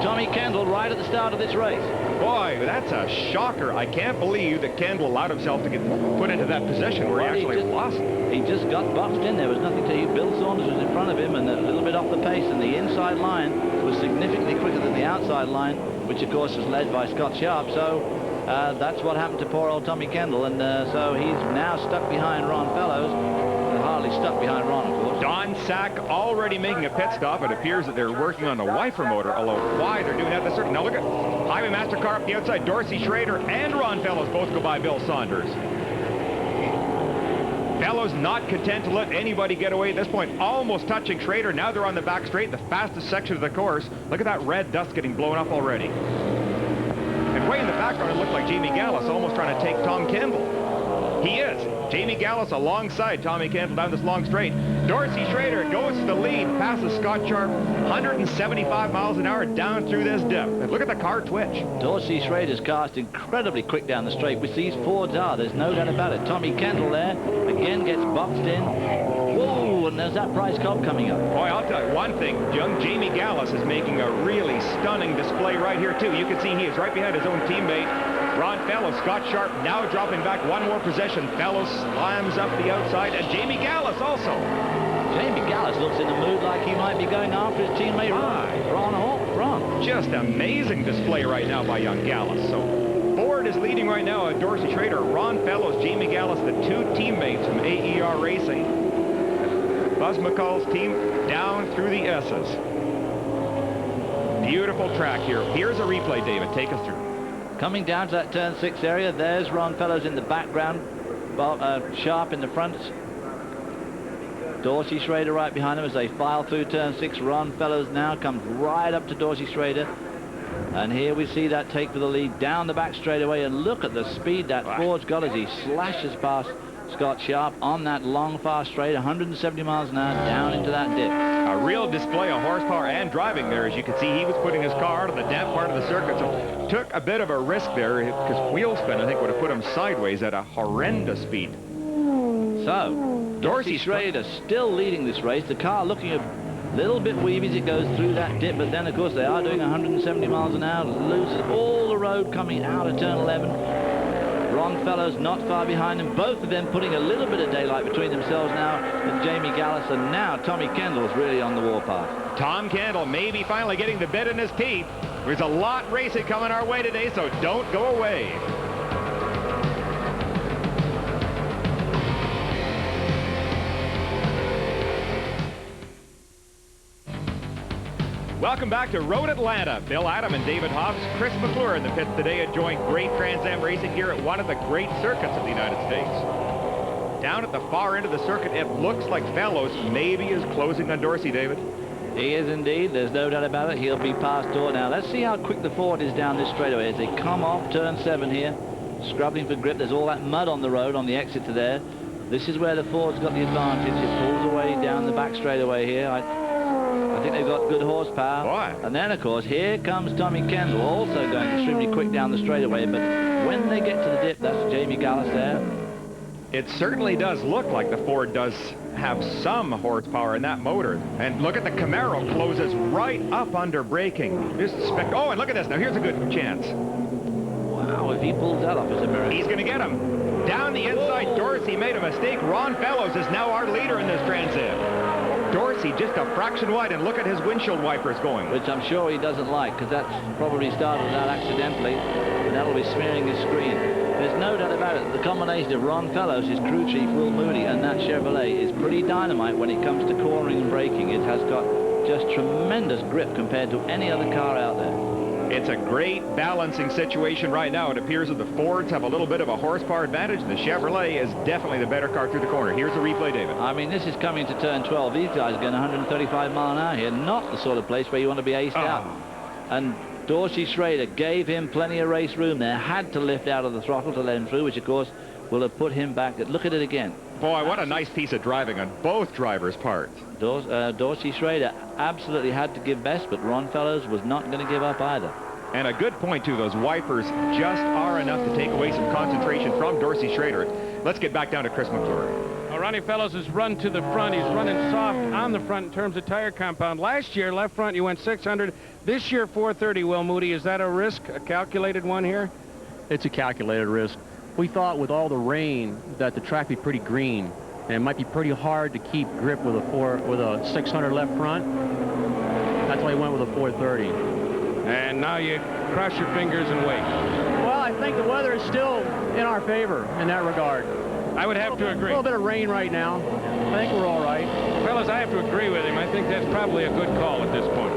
Tommy Kendall right at the start of this race. Boy, that's a shocker. I can't believe that Kendall allowed himself to get put into that position where he actually lost. He just got boxed in. There was nothing to do. Bill Saunders was in front of him and a little bit off the pace, and the inside line was significantly quicker than the outside line, which of course was led by Scott Sharp. So that's what happened to poor old Tommy Kendall, and so he's now stuck behind Ron Fellows. Hardly stuck behind Ron, of course. Don Sack already making a pit stop. It appears that they're working on the wiper motor, although why they're doing that, that's certain. Now look at Highway Master car up the outside. Dorsey Schrader and Ron Fellows both go by Bill Saunders. Fellows not content to let anybody get away at this point, almost touching Schrader. Now they're on the back straight, the fastest section of the course. Look at that red dust getting blown up already. And way in the background, it looked like Jamie Gallus almost trying to take Tom Kendall. He is. Jamie Gallus alongside Tommy Kendall down this long straight. Dorsey Schrader goes to the lead, passes Scott Sharp, 175 miles an hour down through this dip. And look at the car twitch. Dorsey Schrader's car's incredibly quick down the straight, which these Fords are. There's no doubt about it. Tommy Kendall there, again gets boxed in. Whoa, and there's that prize cob coming up. Boy, I'll tell you one thing. Young Jamie Gallus is making a really stunning display right here, too. You can see he is right behind his own teammate, Ron Fellows. Scott Sharp now dropping back one more position. Fellows slams up the outside, and Jamie Gallus also. Jamie Gallus looks in a mood like he might be going after his teammate Ron. Just amazing display right now by young Gallus. So Ford is leading right now at Dorsey Schrader, Ron Fellows, Jamie Gallus, the two teammates from AER Racing. Buzz McCall's team down through the S's. Beautiful track here. Here's a replay, David. Take us through. Coming down to that turn 6 area, there's Ron Fellows in the background, Sharp in the front. Dorsey Schrader right behind him as they file through turn 6. Ron Fellows now comes right up to Dorsey Schrader. And here we see that take for the lead down the back straightaway, and look at the speed that Ford's got as he slashes past Scott Sharp on that long, fast straight, 170 miles an hour down into that dip. A real display of horsepower and driving there. As you can see, he was putting his car out on the damp part of the circuit, so took a bit of a risk there, because wheel spin, I think, would have put him sideways at a horrendous speed. So, Dorsey Schrader still leading this race. The car looking a little bit weavy as it goes through that dip, but then, of course, they are doing 170 miles an hour, loses all the road coming out of turn 11. Ron Fellows not far behind them, both of them putting a little bit of daylight between themselves now, and Jamie Gallus, and now Tommy Kendall's really on the warpath. Tom Kendall maybe finally getting the bit in his teeth. There's a lot racing coming our way today, so don't go away. Welcome back to Road Atlanta. Bill Adam and David Hobbs, Chris McClure in the pits today, enjoying great Trans Am racing here at one of the great circuits of the United States. Down at the far end of the circuit, it looks like Fellows maybe is closing on Dorsey, David. He is indeed. There's no doubt about it. He'll be past door now. Let's see how quick the Ford is down this straightaway as they come off turn 7 here, scrubbing for grip. There's all that mud on the road on the exit to there. This is where the Ford's got the advantage. It pulls away down the back straightaway here. I think they've got good horsepower. Boy. And then, of course, here comes Tommy Kendall, also going extremely quick down the straightaway. But when they get to the dip, that's Jamie Gallus there. It certainly does look like the Ford does have some horsepower in that motor. And look at the Camaro closes right up under braking. Just oh, and look at this. Now, here's a good chance. Wow, if he pulls that off, it's a miracle. He's going to get him. Down the inside, whoa. Dorsey made a mistake. Ron Fellows is now our leader in this Trans Am. Dorsey just a fraction wide, and look at his windshield wipers going. Which I'm sure he doesn't like, because that's probably started out accidentally, and that'll be smearing his screen. There's no doubt about it. The combination of Ron Fellows, his crew chief, Will Moody, and that Chevrolet is pretty dynamite when it comes to cornering and braking. It has got just tremendous grip compared to any other car out there. It's a great balancing situation right now. It appears that the Fords have a little bit of a horsepower advantage. The Chevrolet is definitely the better car through the corner. Here's the replay, David. I mean, this is coming to turn 12. These guys are going 135 mile an hour here. Not the sort of place where you want to be aced out. And Dorsey Schrader gave him plenty of race room there. Had to lift out of the throttle to let him through, which, of course, will have put him back. Look at it again. Boy, what a nice piece of driving on both drivers' parts. Dorsey Schrader absolutely had to give best, but Ron Fellows was not going to give up either. And a good point, too. Those wipers just are enough to take away some concentration from Dorsey Schrader. Let's get back down to Chris McClure. Well, Ronnie Fellows has run to the front. He's running soft on the front in terms of tire compound. Last year, left front, you went 600. This year, 430, Will Moody. Is that a risk, a calculated one here? It's a calculated risk. We thought with all the rain that the track would be pretty green, and it might be pretty hard to keep grip with a 600 left front. That's why we went with a 430. And now you cross your fingers and wait. Well, I think the weather is still in our favor in that regard. I would have to agree. A little bit of rain right now. I think we're all right. Fellas, I have to agree with him. I think that's probably a good call at this point.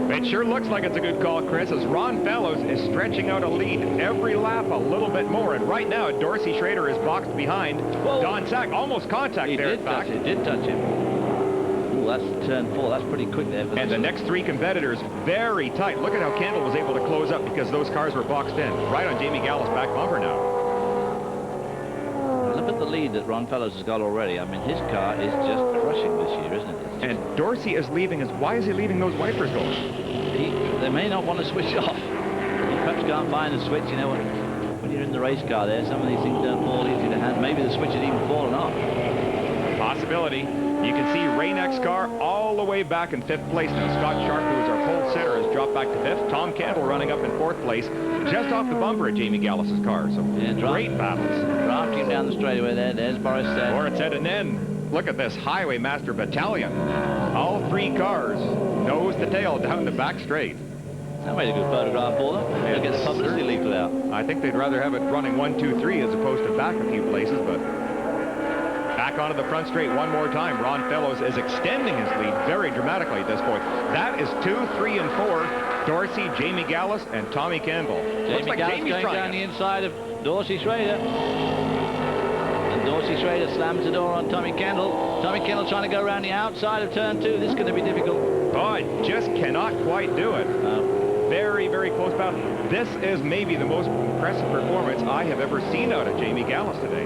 It sure looks like it's a good call, Chris, as Ron Fellows is stretching out a lead every lap a little bit more. And right now, Dorsey Schrader is boxed behind. Whoa. Don Sack, almost contact there, in fact. He did touch him. Ooh, that's turn 4. That's pretty quick there. And the next three competitors, very tight. Look at how Kendall was able to close up because those cars were boxed in. Right on Jamie Gallus' back bumper now. Look at the lead that Ron Fellows has got already. I mean, his car is just crushing this year, isn't it? And Dorsey is leaving his... Why is he leaving those wipers going? They may not want to switch off. You perhaps can't find a switch, you know, when you're in the race car there, some of these things don't fall easy to hand. Maybe the switch had even fallen off. Possibility. You can see Rainek's car all the way back in 5th place now. Scott Sharp, who is our pole sitter, has dropped back to 5th. Tom Candle running up in 4th place, just off the bumper at Jamie Gallus's car. So great battles. Drafting down the straightaway there. There's Boris Said. Boris Said, and then look at this Highway Master Battalion. All three cars, nose to tail, down the back straight. That made a good photograph for them. They'll get the publicity leaflet out. I think they'd rather have it running 1, 2, 3 as opposed to back a few places, but back onto the front straight one more time. Ron Fellows is extending his lead very dramatically at this point. That is 2, 3, and 4. Dorsey, Jamie Gallus, and Tommy Kendall. Jamie Gallus going down the inside of Dorsey Schrader. And Dorsey Schrader slams the door on Tommy Kendall. Tommy Kendall trying to go around the outside of turn 2. This is going to be difficult. Oh, just cannot quite do it. Very, very close battle. This is maybe the most impressive performance I have ever seen out of Jamie Gallus today.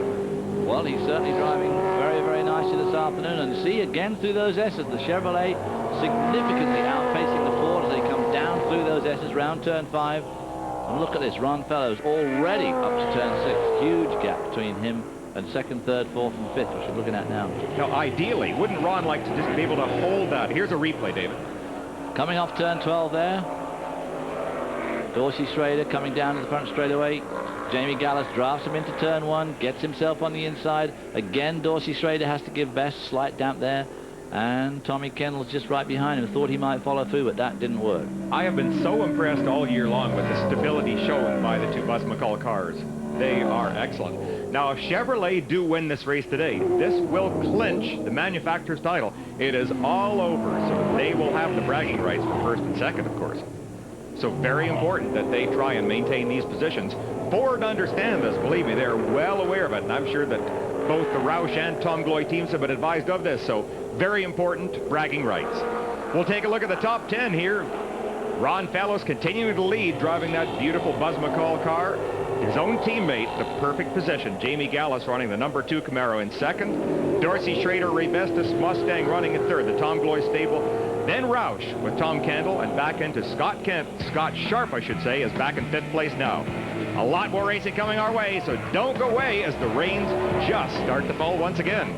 Well, he's certainly driving very, very nicely this afternoon. And see, again, through those S's, the Chevrolet significantly outpacing the Ford as they come down through those S's round turn 5. And look at this, Ron Fellows already up to turn 6. Huge gap between him and 2nd, 3rd, 4th, and 5th, which we're looking at now. Now, ideally, wouldn't Ron like to just be able to hold that? Here's a replay, David. Coming off turn 12 there. Dorsey Schrader coming down to the front straightaway. Jamie Gallus drafts him into turn 1, gets himself on the inside. Again, Dorsey Schrader has to give best. Slight damp there. And Tommy Kendall's just right behind him. Thought he might follow through, but that didn't work. I have been so impressed all year long with the stability shown by the two Buzz McCall cars. They are excellent. Now, if Chevrolet do win this race today, this will clinch the manufacturer's title. It is all over, so they will have the bragging rights for 1st and 2nd, of course. So very important that they try and maintain these positions. Ford understand this, believe me, they're well aware of it, and I'm sure that both the Roush and Tom Gloy teams have been advised of this, so very important bragging rights. We'll take a look at the top 10 here. Ron Fellows continuing to lead, driving that beautiful Buzz McCall car. His own teammate, the perfect position. Jamie Gallus running the number 2 Camaro in 2nd. Dorsey Schrader, Ray Vestas Mustang running in 3rd. The Tom Gloy stable. Then Roush with Tom Candle, and back into Scott Sharp, I should say, is back in 5th place now. A lot more racing coming our way, so don't go away as the rains just start to fall once again.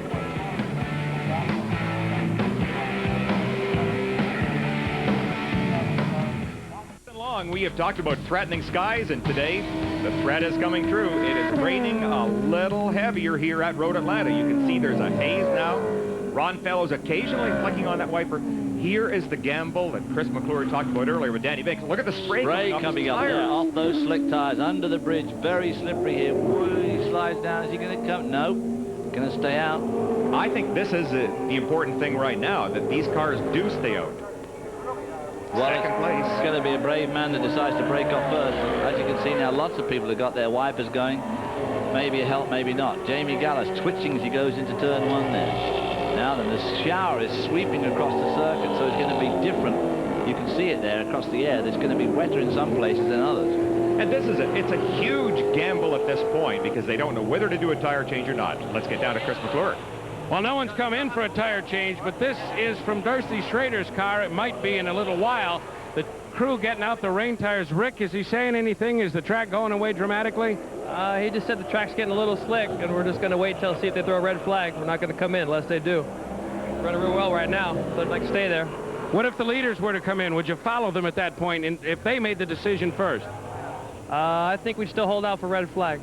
We have talked about threatening skies, and today the threat is coming true. It is raining a little heavier here at Road Atlanta. You can see there's a haze now. Ron Fellows occasionally flicking on that wiper. Here is the gamble that Chris McClure talked about earlier with Danny Banks. Look at the spray coming up there off those slick tires under the bridge. Very slippery here. He slides down. Is he going to come? No. Going to stay out. I think this is the important thing right now, that these cars do stay out. Well, second place. It's going to be a brave man that decides to break off first. As you can see now, lots of people have got their wipers going. Maybe a help, maybe not. Jamie Gallus twitching as he goes into turn 1 there. Now then, the shower is sweeping across the circuit, so it's going to be different. You can see it there across the air. It's going to be wetter in some places than others. And it's a huge gamble at this point because they don't know whether to do a tire change or not. Let's get down to Chris McClure. Well, no one's come in for a tire change, but this is from Darcy Schrader's car. It might be in a little while. The crew getting out the rain tires. Rick, is he saying anything? Is the track going away dramatically? He just said the track's getting a little slick, and we're just going to wait till see if they throw a red flag. We're not going to come in unless they do. Running real well right now, so I'd like to stay there. What if the leaders were to come in? Would you follow them at that point, and if they made the decision first? I think we'd still hold out for red flag.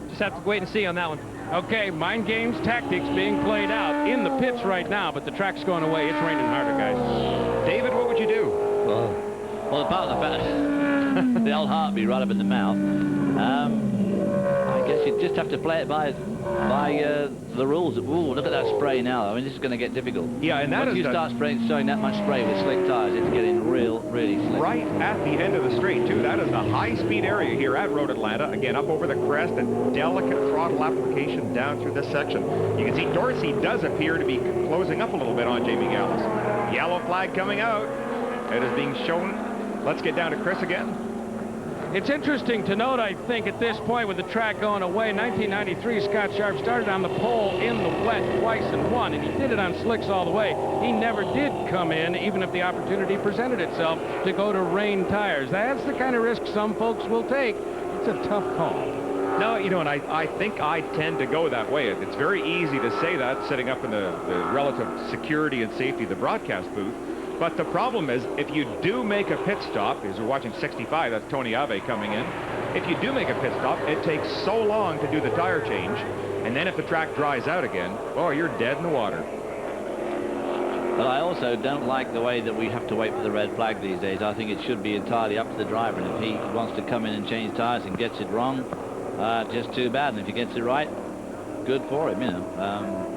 Just have to wait and see on that one. Okay, mind games, tactics being played out in the pits right now, but the track's going away. It's raining harder, guys. David, what would you do? Well, apart from the fact the old heartbeat right up in the mouth, I guess you just have to play it by the rules. Ooh, look at that spray now. I mean, this is going to get difficult. Yeah, and that Once you start showing that much spray with slick tires, it's getting really slick. Right at the end of the straight, too. That is the high-speed area here at Road Atlanta. Again, up over the crest and delicate throttle application down through this section. You can see Dorsey does appear to be closing up a little bit on Jamie Gallus. Yellow flag coming out. It is being shown. Let's get down to Chris again. It's interesting to note, I think, at this point with the track going away, 1993, Scott Sharp started on the pole in the wet twice and won, and he did it on slicks all the way. He never did come in, even if the opportunity presented itself, to go to rain tires. That's the kind of risk some folks will take. It's a tough call. No, you know, and I think I tend to go that way. It's very easy to say that sitting up in the relative security and safety of the broadcast booth. But the problem is, if you do make a pit stop, as we're watching 65, that's Tony Ave coming in. If you do make a pit stop, it takes so long to do the tire change. And then if the track dries out again, oh, you're dead in the water. But I also don't like the way that we have to wait for the red flag these days. I think it should be entirely up to the driver. And if he wants to come in and change tires and gets it wrong, just too bad. And if he gets it right, good for him, you know.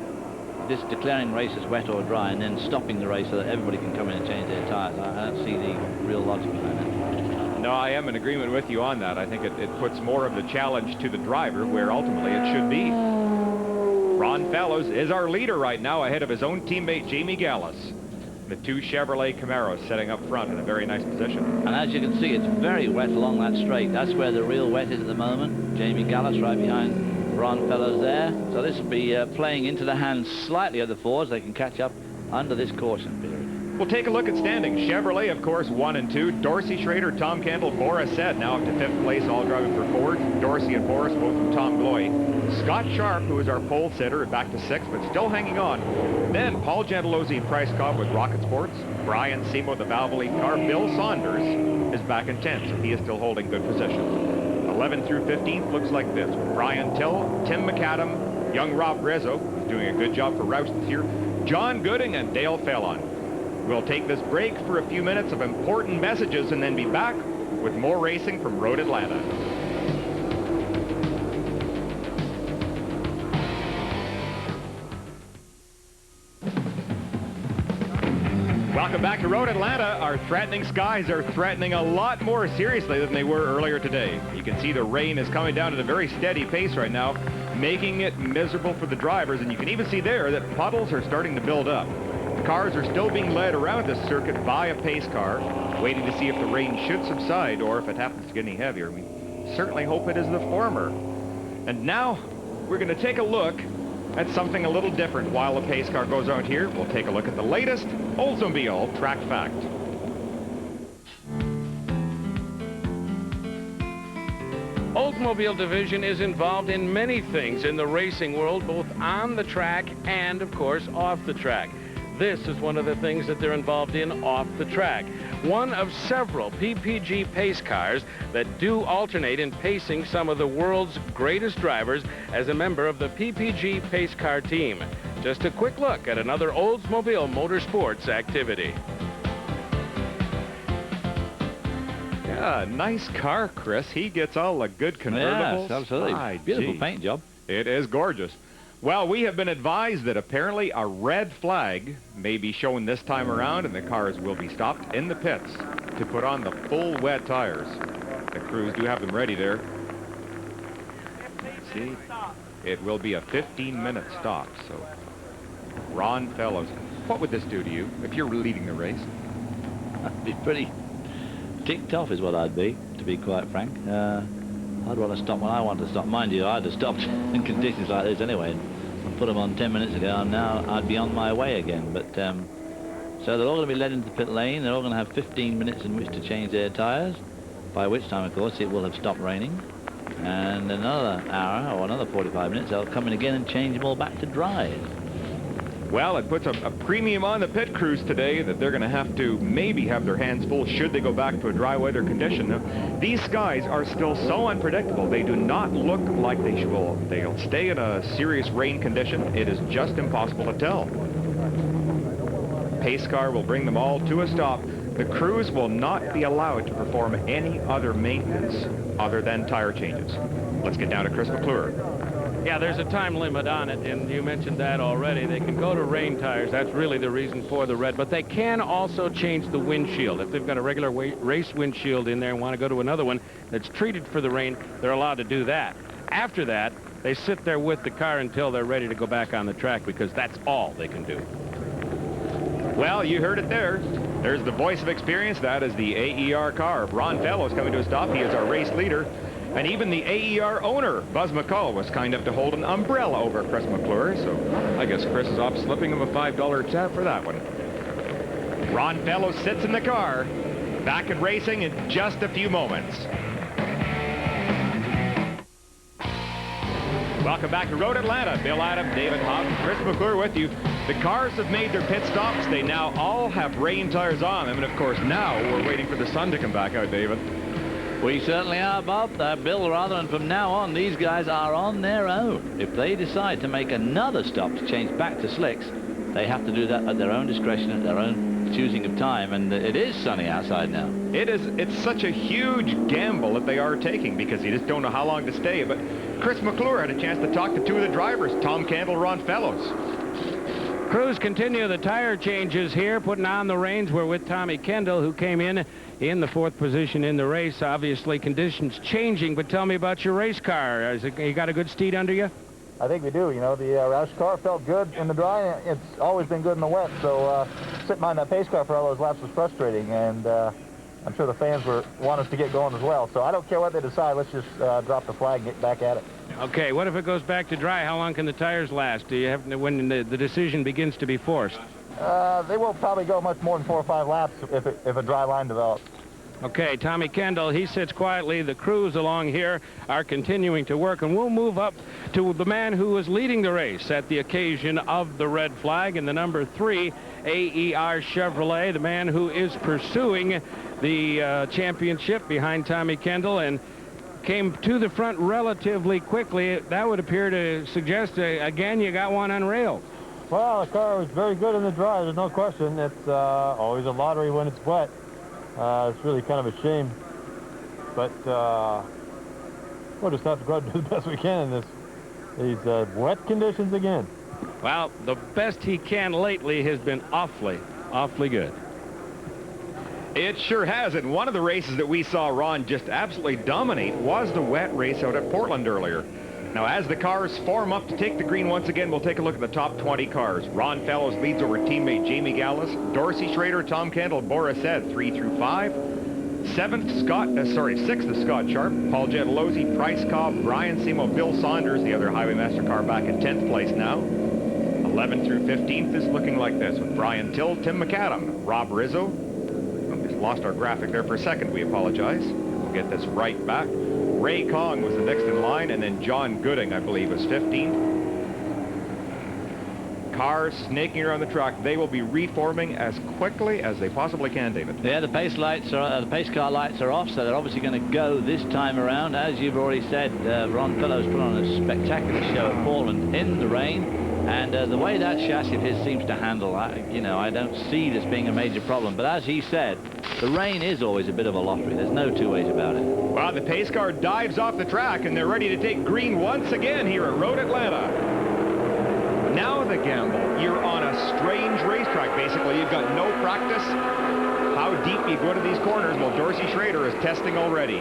This declaring race as wet or dry and then stopping the race so that everybody can come in and change their tires. I don't see the real logic behind that. No, I am in agreement with you on that. I think it puts more of the challenge to the driver where ultimately it should be. Ron Fellows is our leader right now ahead of his own teammate Jamie Gallus. The two Chevrolet Camaros setting up front in a very nice position. And as you can see, it's very wet along that straight. That's where the real wet is at the moment. Jamie Gallus right behind Ron Fellows there. So this will be playing into the hands slightly of the Fords. They can catch up under this caution period. We'll take a look at standings. Chevrolet, of course, 1 and 2. Dorsey, Schrader, Tom Kendall, Boris Said now up to 5th place, all driving for Ford. Dorsey and Boris, both from Tom Gloy. Scott Sharp, who is our pole sitter, back to 6th, but still hanging on. Then Paul Gentilozzi and Price Cobb with Rocket Sports. Brian Semo, the Valvoline car. Bill Saunders is back in 10th, so he is still holding good position. 11 through 15th looks like this. Brian Till, Tim McAdam, young Rob Rizzo, who's doing a good job for Roush this year, John Gooding, and Dale Fallon. We'll take this break for a few minutes of important messages and then be back with more racing from Road Atlanta. Welcome back to Road Atlanta. Our threatening skies are threatening a lot more seriously than they were earlier today. You can see the rain is coming down at a very steady pace right now, making it miserable for the drivers, and you can even see there that puddles are starting to build up. Cars are still being led around this circuit by a pace car, waiting to see if the rain should subside or if it happens to get any heavier. We certainly hope it is the former. And now we're going to take a look at something a little different. While the pace car goes out here, we'll take a look at the latest Oldsmobile Track Fact. Oldsmobile division is involved in many things in the racing world, both on the track and, of course, off the track. This is one of the things that they're involved in off the track. One of several PPG pace cars that do alternate in pacing some of the world's greatest drivers as a member of the PPG pace car team. Just a quick look at another Oldsmobile Motorsports activity. Yeah, nice car, Chris. He gets all the good convertibles. Yes, absolutely. Beautiful paint job. It is gorgeous. Well, we have been advised that apparently a red flag may be shown this time around, and the cars will be stopped in the pits to put on the full wet tires. The crews do have them ready there. See, it will be a 15-minute stop. So, Ron Fellows, what would this do to you if you're leading the race? I'd be pretty ticked off is what I'd be, to be quite frank. I'd want to stop when I want to stop. Mind you, I'd have stopped in conditions like this anyway. I put them on 10 minutes ago, and now I'd be on my way again. But so they're all going to be led into the pit lane. They're all going to have 15 minutes in which to change their tyres, by which time, of course, it will have stopped raining. And another hour or another 45 minutes, they'll come in again and change them all back to dry. Well, it puts a premium on the pit crews today that they're going to have to maybe have their hands full should they go back to a dry weather condition. Now, these skies are still so unpredictable. They do not look like they'll stay in a serious rain condition. It is just impossible to tell. Pace car will bring them all to a stop. The crews will not be allowed to perform any other maintenance other than tire changes. Let's get down to Chris McClure. Yeah, there's a time limit on it, and you mentioned that already. They can go to rain tires. That's really the reason for the red. But they can also change the windshield. If they've got a regular race windshield in there and want to go to another one that's treated for the rain, they're allowed to do that. After that, they sit there with the car until they're ready to go back on the track, because that's all they can do. Well, you heard it there. There's the voice of experience. That is the AER car. Ron Fellows coming to a stop. He is our race leader. And even the AER owner, Buzz McCall, was kind enough to hold an umbrella over Chris McClure. So I guess Chris is off slipping him a $5 tab for that one. Ron Fellows sits in the car. Back at racing in just a few moments. Welcome back to Road Atlanta. Bill Adam, David Hobbs, Chris McClure with you. The cars have made their pit stops. They now all have rain tires on them. And, of course, now we're waiting for the sun to come back out, David. We certainly are, Bob. Bill, rather, and from now on, these guys are on their own. If they decide to make another stop to change back to slicks, they have to do that at their own discretion, at their own choosing of time. And it is sunny outside now. It's such a huge gamble that they are taking, because you just don't know how long to stay. But Chris McClure had a chance to talk to two of the drivers, Tom Candle, Ron Fellows. Crews continue the tire changes here, putting on the reins. We're with Tommy Kendall, who came in the fourth position in the race. Obviously, conditions changing, but tell me about your race car. You got a good steed under you? I think we do. You know, the Roush car felt good in the dry. It's always been good in the wet, so sitting behind that pace car for all those laps was frustrating, and I'm sure the fans want us to get going as well. So I don't care what they decide. Let's just drop the flag and get back at it. Okay, what if it goes back to dry? How long can the tires last? Do you have when the decision begins to be forced? They won't probably go much more than 4 or 5 laps if a dry line develops. Okay, Tommy Kendall, he sits quietly. The crews along here are continuing to work, and we'll move up to the man who was leading the race at the occasion of the red flag in the number 3 AER Chevrolet, the man who is pursuing the championship behind Tommy Kendall and came to the front relatively quickly. That would appear to suggest, again, you got one on rails. Well, the car was very good in the dry, there's no question. It's always a lottery when it's wet. It's really kind of a shame. But we'll just have to go out and do the best we can in these wet conditions again. Well, the best he can lately has been awfully, awfully good. It sure has. And one of the races that we saw Ron just absolutely dominate was the wet race out at Portland earlier. Now, as the cars form up to take the green once again, we'll take a look at the top 20 cars. Ron Fellows leads over teammate Jamie Gallis, Dorsey Schrader, Tom Kendall, Boris Ed, 3 through 5. 6th is Scott Sharp, Paul Gentilozzi, Price Cobb, Brian Simo, Bill Saunders, the other Highway Master car back in 10th place now. 11th through 15th is looking like this with Brian Till, Tim McAdam, Rob Rizzo. We just lost our graphic there for a second. We apologize. We'll get this right back. Ray Kong was the next in line, and then John Gooding, I believe, was 15th. Cars snaking around the track. They will be reforming as quickly as they possibly can, David. Yeah, the pace car lights are off, so they're obviously going to go this time around. As you've already said, Ron Fellows put on a spectacular show at Portland in the rain, and the way that chassis of his seems to handle, I don't see this being a major problem. But as he said, the rain is always a bit of a lottery. There's no two ways about it. Well, the pace car dives off the track, and they're ready to take green once again here at Road Atlanta. Now the gamble. You're on a strange racetrack, basically. You've got no practice. How deep you go to these corners? Well, Dorsey Schrader is testing already.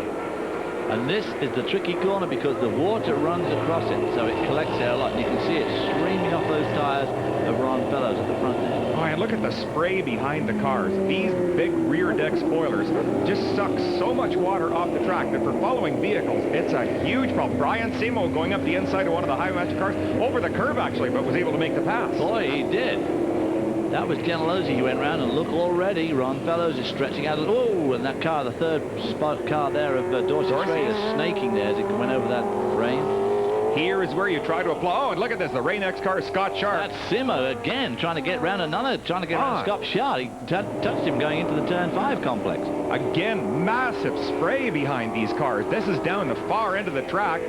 And this is the tricky corner because the water runs across it, so it collects there a lot. And you can see it streaming off those tires of Ron Fellows at the front there. Oh, and look at the spray behind the cars. These big rear deck spoilers just suck so much water off the track that for following vehicles, it's a huge problem. Brian Simo going up the inside of one of the high-match cars, over the curve actually, but was able to make the pass. Boy, he did. That was Gentilozzi. He went round and look already. Ron Fellows is stretching out. Oh, and that car, the third spot car there of Dorsey Schrader, snaking there as it went over that rain. Here is where you try to apply. Oh, and look at this. The Rain-X car, Scott Sharp. That's Simo again, trying to get round Scott Sharp. He touched him going into the turn 5 complex. Again, massive spray behind these cars. This is down the far end of the track.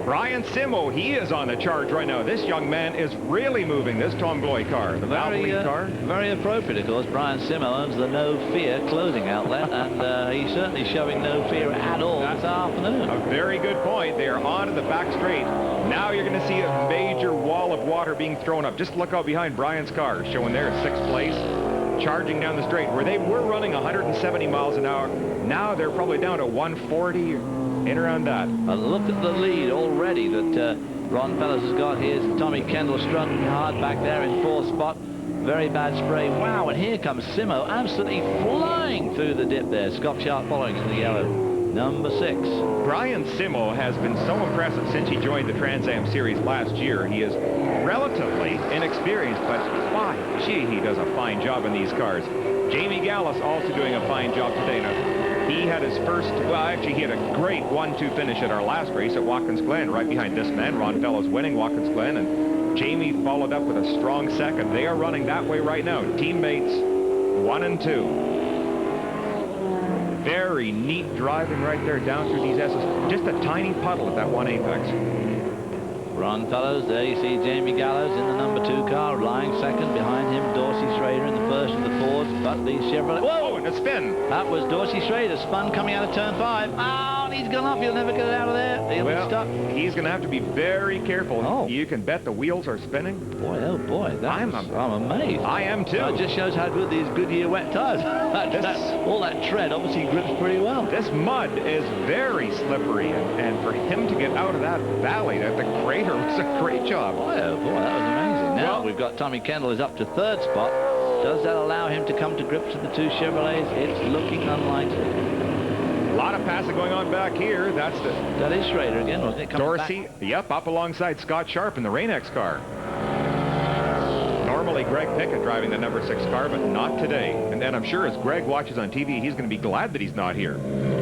Brian Simo, he is on the charge right now. This young man is really moving this Tom Gloy car, the Valvoline car. Very appropriate, of course. Brian Simo owns the No Fear clothing outlet, and he's certainly showing no fear at all this afternoon. A very good point. They are onto the back straight. Now you're going to see a major wall of water being thrown up. Just look out behind Brian's car, showing there at 6th place, charging down the straight, where they were running 170 miles an hour. Now they're probably down to 140 in around that. And look at the lead already that Ron Fellows has got. Here's Tommy Kendall struggling hard back there in 4th spot. Very bad spray. Wow, and here comes Simo absolutely flying through the dip there. Scott Sharp following in the yellow. Number 6. Brian Simo has been so impressive since he joined the Trans Am Series last year. He is relatively inexperienced, but why, gee, he does a fine job in these cars. Jamie Gallus also doing a fine job today. Now, he had his first, well, actually, he had a great 1-2 finish at our last race at Watkins Glen, right behind this man. Ron Fellows winning Watkins Glen, and Jamie followed up with a strong second. They are running that way right now. Teammates 1 and 2. Very neat driving right there down through these S's. Just a tiny puddle at that one apex. Ron Fellows, there you see Jamie Gallows in the number 2 car, lying second. Behind him, Dorsey Schrader in the first of the Fords, but the Chevrolet... Whoa, and a spin! That was Dorsey Schrader, spun coming out of turn 5. Oh, and he's gone off. He'll never get it out of there. He'll be stuck. He's going to have to be very careful. Oh. You can bet the wheels are spinning. Boy, oh boy, I'm amazed. I am too. It just shows how good these Goodyear wet tires all that tread obviously grips pretty well. This mud is very slippery, and for him to get out of that valley, the crater was a great job. Boy, oh boy, that was amazing. Now we've got Tommy Kendall is up to 3rd spot. Does that allow him to come to grips with the 2 Chevrolets? It's looking unlikely. A lot of passing going on back here. That is Schrader again, wasn't it? Dorsey, yep, up alongside Scott Sharp in the Rain-X car. Normally Greg Pickett driving the number 6 car, but not today. And then I'm sure as Greg watches on TV, he's going to be glad that he's not here.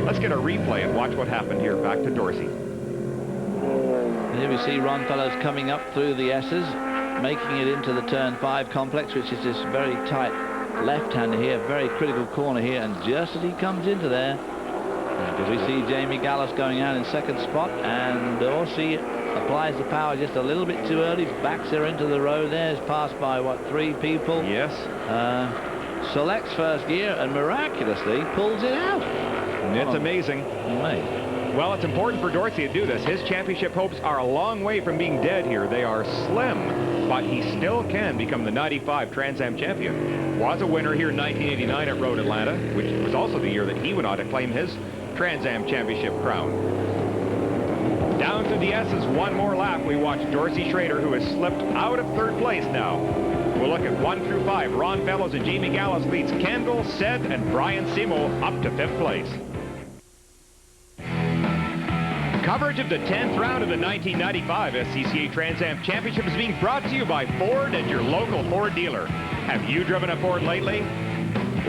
Let's get a replay and watch what happened here. Back to Dorsey. Here we see Ron Fellows coming up through the S's, making it into the turn 5 complex, which is this very tight left-hander here, very critical corner here, and just as he comes into there, we see Jamie Gallus going out in 2nd spot, and Dorsey applies the power just a little bit too early, backs her into the row there, is passed by, what, 3 people? Yes. Selects first gear and miraculously pulls it out. It's amazing. Amazing. Well, it's important for Dorsey to do this. His championship hopes are a long way from being dead here. They are slim, but he still can become the 95 Trans Am champion. Was a winner here in 1989 at Road Atlanta, which was also the year that he went on to claim his Trans Am championship crown. Down through the S's, one more lap. We watch Dorsey Schrader, who has slipped out of 3rd place now. We'll look at 1 through 5. Ron Fellows and Jamie Gallus leads Kendall, Sed, and Brian Simo up to 5th place. Coverage of the 10th round of the 1995 SCCA Trans Am Championship is being brought to you by Ford and your local Ford dealer. Have you driven a Ford lately?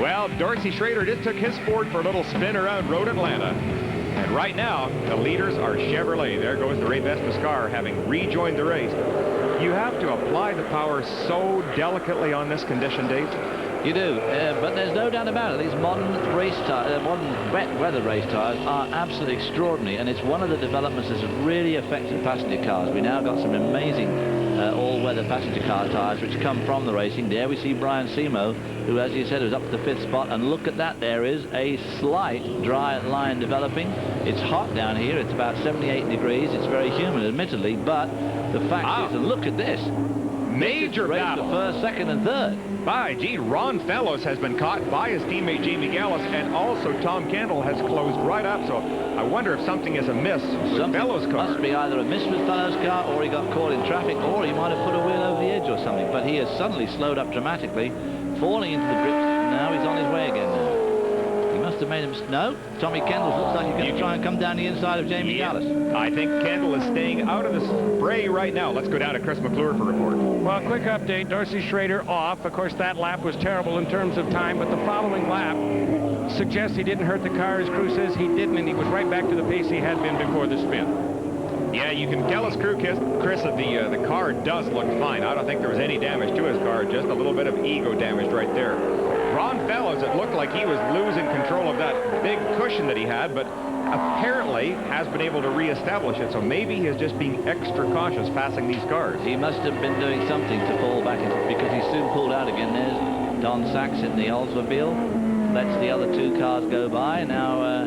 Well, Dorsey Schrader just took his Ford for a little spin around Road Atlanta. And right now, the leaders are Chevrolet. There goes the Ray Vespas car, having rejoined the race. You have to apply the power so delicately on this condition, Dave. You do, but there's no doubt about it. These modern race tires, modern wet weather race tires are absolutely extraordinary, and it's one of the developments that's really affected passenger cars. We now got some amazing all-weather passenger car tires which come from the racing. There we see Brian Simo, who, as you said, was up to the 5th spot, and look at that. There is a slight dry line developing. It's hot down here. It's about 78 degrees. It's very humid, admittedly, but the fact is, and look at this. Major battle. The first, second, and third. By gee, Ron Fellows has been caught by his teammate Jamie Gallus, and also Tom Kendall has closed right up. So I wonder if something is amiss with Fellows' car. Must be either a miss with Fellows' car, or he got caught in traffic, or he might have put a wheel over the edge or something. But he has suddenly slowed up dramatically, falling into the grips. Now he's on his way again now. He must have made him... No, Tommy Kendall looks like he's going to try and come down the inside of Jamie Gallus. I think Kendall is staying out of the spray right now. Let's go down to Chris McClure for a report. Well, quick update. Dorsey Schrader off. Of course, that lap was terrible in terms of time, but the following lap suggests he didn't hurt the car. His crew says he didn't, and he was right back to the pace he had been before the spin. Yeah, you can tell his crew, Chris, that the car does look fine. I don't think there was any damage to his car, just a little bit of ego damage right there. Ron Fellows, it looked like he was losing control of that big cushion that he had, but apparently has been able to reestablish it, so maybe he is just being extra cautious passing these cars. He must have been doing something to fall back, because he soon pulled out again. There's Don Sachs in the Oldsmobile, lets the other two cars go by. Now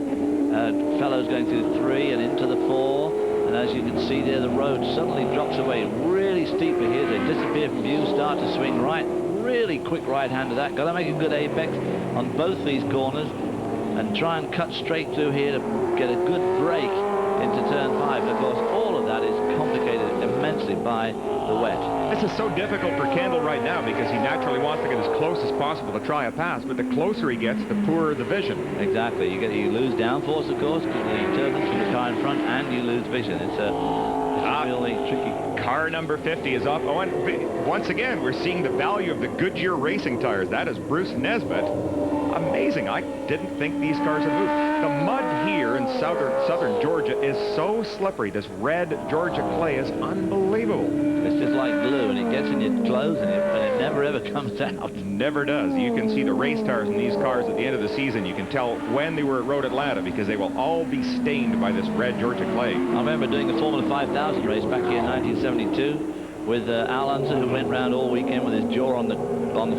Fellows going through 3 and into the 4, and as you can see there, the road suddenly drops away really steeply here. They disappear from view, start to swing right. Really quick right hand to that. Got to make a good apex on both these corners and try and cut straight through here to get a good break into turn 5. And of course, all of that is complicated immensely by the wet. This is so difficult for Kendall right now because he naturally wants to get as close as possible to try a pass, but the closer he gets, the poorer the vision. Exactly. You lose downforce, of course, because of the turbulence from the car in front, and you lose vision. It's a really tricky. Car number 50 is off. Oh, and once again, we're seeing the value of the Goodyear racing tires. That is Bruce Nesbitt. Amazing. I didn't think these cars had moved. The mud here in southern Georgia is so slippery. This red Georgia clay is unbelievable. It's just like glue, and it gets in your clothes, and it never ever comes out. Never does. You can see the race tires in these cars at the end of the season. You can tell when they were at Road Atlanta because they will all be stained by this red Georgia clay. I remember doing the Formula 5000 race back here in 1972 with Al Unser, who went round all weekend with his jaw on the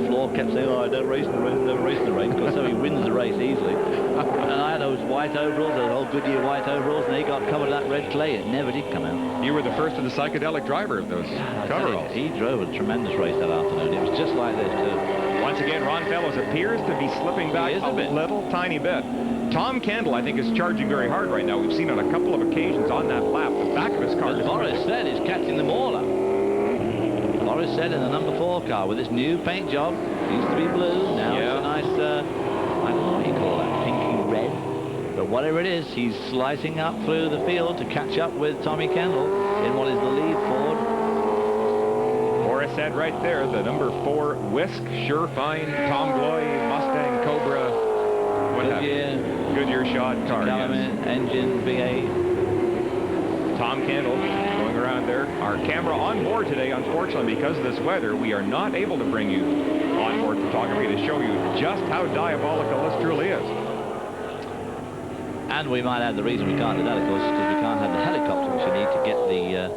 floor, kept saying, "Oh, I don't race in the race, I never race in the race," because so he wins the race easily. And I had those white overalls, those old Goodyear white overalls, and they got covered in that red clay. It never did come out. You were the first of the psychedelic driver of those coveralls. He drove a tremendous race that afternoon. It was just like this, too. Once again, Ron Fellows appears to be slipping back a little tiny bit. Tom Kendall, I think, is charging very hard right now. We've seen on a couple of occasions on that lap, the back of his car. As Morris said, is catching them all up. Morris said in the number 4 car with this new paint job, used to be blue, now it's a nice, I don't know what you call that, pinky red. But whatever it is, he's slicing up through the field to catch up with Tommy Kendall in what is the lead Ford. Morris said right there, the number 4 Whisk, Surefine, Tom Gloy, Mustang, Cobra, Goodyear shod car. Calumet, engine, V8. Tom Kendall going around there. Our camera on board today, unfortunately, because of this weather, we are not able to bring you onboard photography to show you just how diabolical this truly is. And we might add the reason we can't do that, of course, is because we can't have the helicopter which we need to get the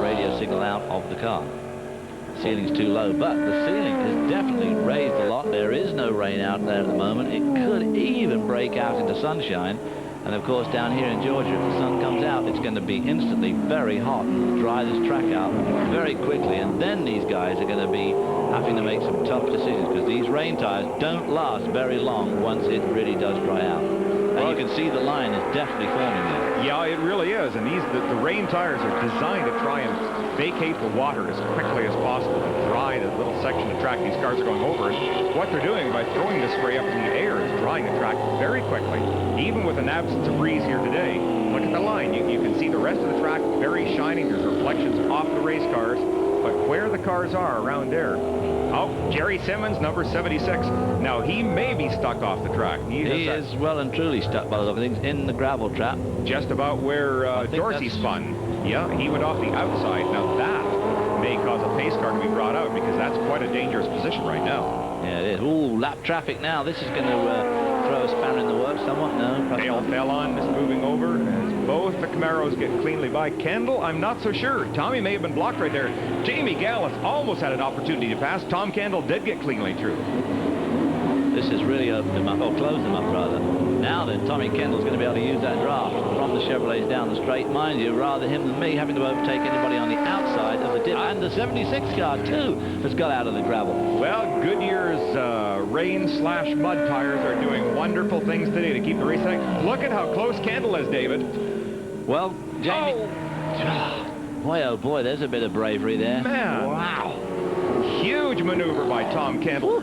radio signal out of the car. The ceiling's too low, but the ceiling has definitely raised a lot. There is no rain out there at the moment. It could even break out into sunshine. And of course, down here in Georgia, if the sun comes out, it's going to be instantly very hot and dry this track out very quickly. And then these guys are going to be having to make some tough decisions because these rain tires don't last very long once it really does dry out. And you can see the line is definitely forming there. Yeah, it really is. And the rain tires are designed to try and vacate the water as quickly as possible to dry the little section of track these cars are going over. And what they're doing by throwing the spray up in the air is drying the track very quickly, even with an absence of breeze here today. Look at the line. You can see the rest of the track very shining. There's reflections off the race cars. But where the cars are around there. Oh, Jerry Simmons, number 76. Now, he may be stuck off the track. He is well and truly stuck by the look of things in the gravel trap. Just about where Dorsey spun. Yeah, he went off the outside. Now, that may cause a pace car to be brought out because that's quite a dangerous position right now. Yeah, it is. Ooh, lap traffic now. This is going to throw a spanner in the works somewhat. No, Dale Fellon is moving over as both the Camaros get cleanly by. Kendall, I'm not so sure. Tommy may have been blocked right there. Jamie Gallus almost had an opportunity to pass. Tom Kendall did get cleanly through. This has really opened them up, or closed them up rather. Now then, Tommy Kendall's going to be able to use that draft from the Chevrolets down the straight. Mind you, rather him than me having to overtake anybody on the outside of the dip. And the 76 car, too, has got out of the gravel. Well, Goodyear's rain/mud tires are doing wonderful things today to keep the race going. Look at how close Kendall is, David. Well, Jamie... Boy, oh boy, there's a bit of bravery there. Man. Wow. Huge maneuver by Tom Kendall.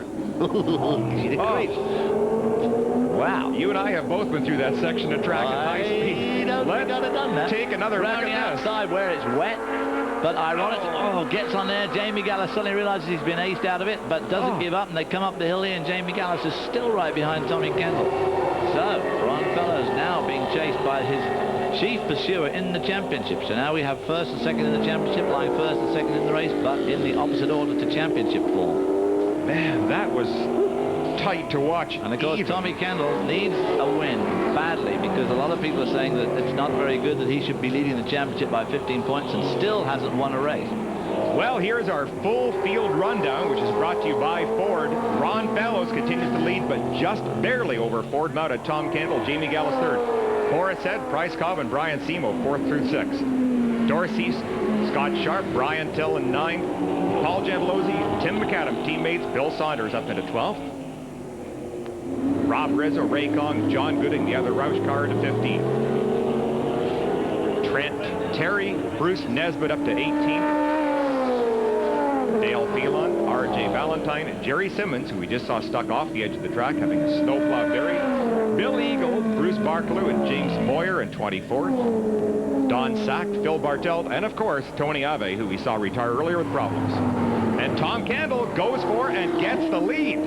Wow. You and I have both been through that section of track at high speed. Let's take another look round the at this. outside where it's wet. But ironically, gets on there. Jamie Gallus suddenly realizes he's been aced out of it, but doesn't give up, and they come up the hill here, and Jamie Gallus is still right behind Tommy Kendall. So, Ron Fellows now being chased by his chief pursuer in the championship. So now we have first and second in the championship, lying first and second in the race, but in the opposite order to championship form. Man, that was tight to watch. And of course, Tommy Kendall needs a win badly, because a lot of people are saying that it's not very good that he should be leading the championship by 15 points and still hasn't won a race. Well, here's our full field rundown, which is brought to you by Ford. Ron Fellows continues to lead, but just barely over Ford mounted Tom Kendall, Jamie Gallus third. Forrest Head, Bryce Cobb, and Brian Simo, 4th through 6th. Dorsey, Scott Sharp, Brian Till in 9th. Paul Gentilozzi, Tim McAdam, teammates, Bill Saunders up into 12th. Rob Rizzo, Ray Kong, John Gooding, the other Roush car to 15th. Trent Terry, Bruce Nesbitt up to 18th. Dale Phelan, R.J. Valentine, and Jerry Simmons, who we just saw stuck off the edge of the track having a snowplow buried. Bill Eagle, Bruce Barclay, and James Moyer in 24th. Don Sack, Phil Bartelt, and of course, Tony Ave, who we saw retire earlier with problems. And Tom Kendall goes for and gets the lead.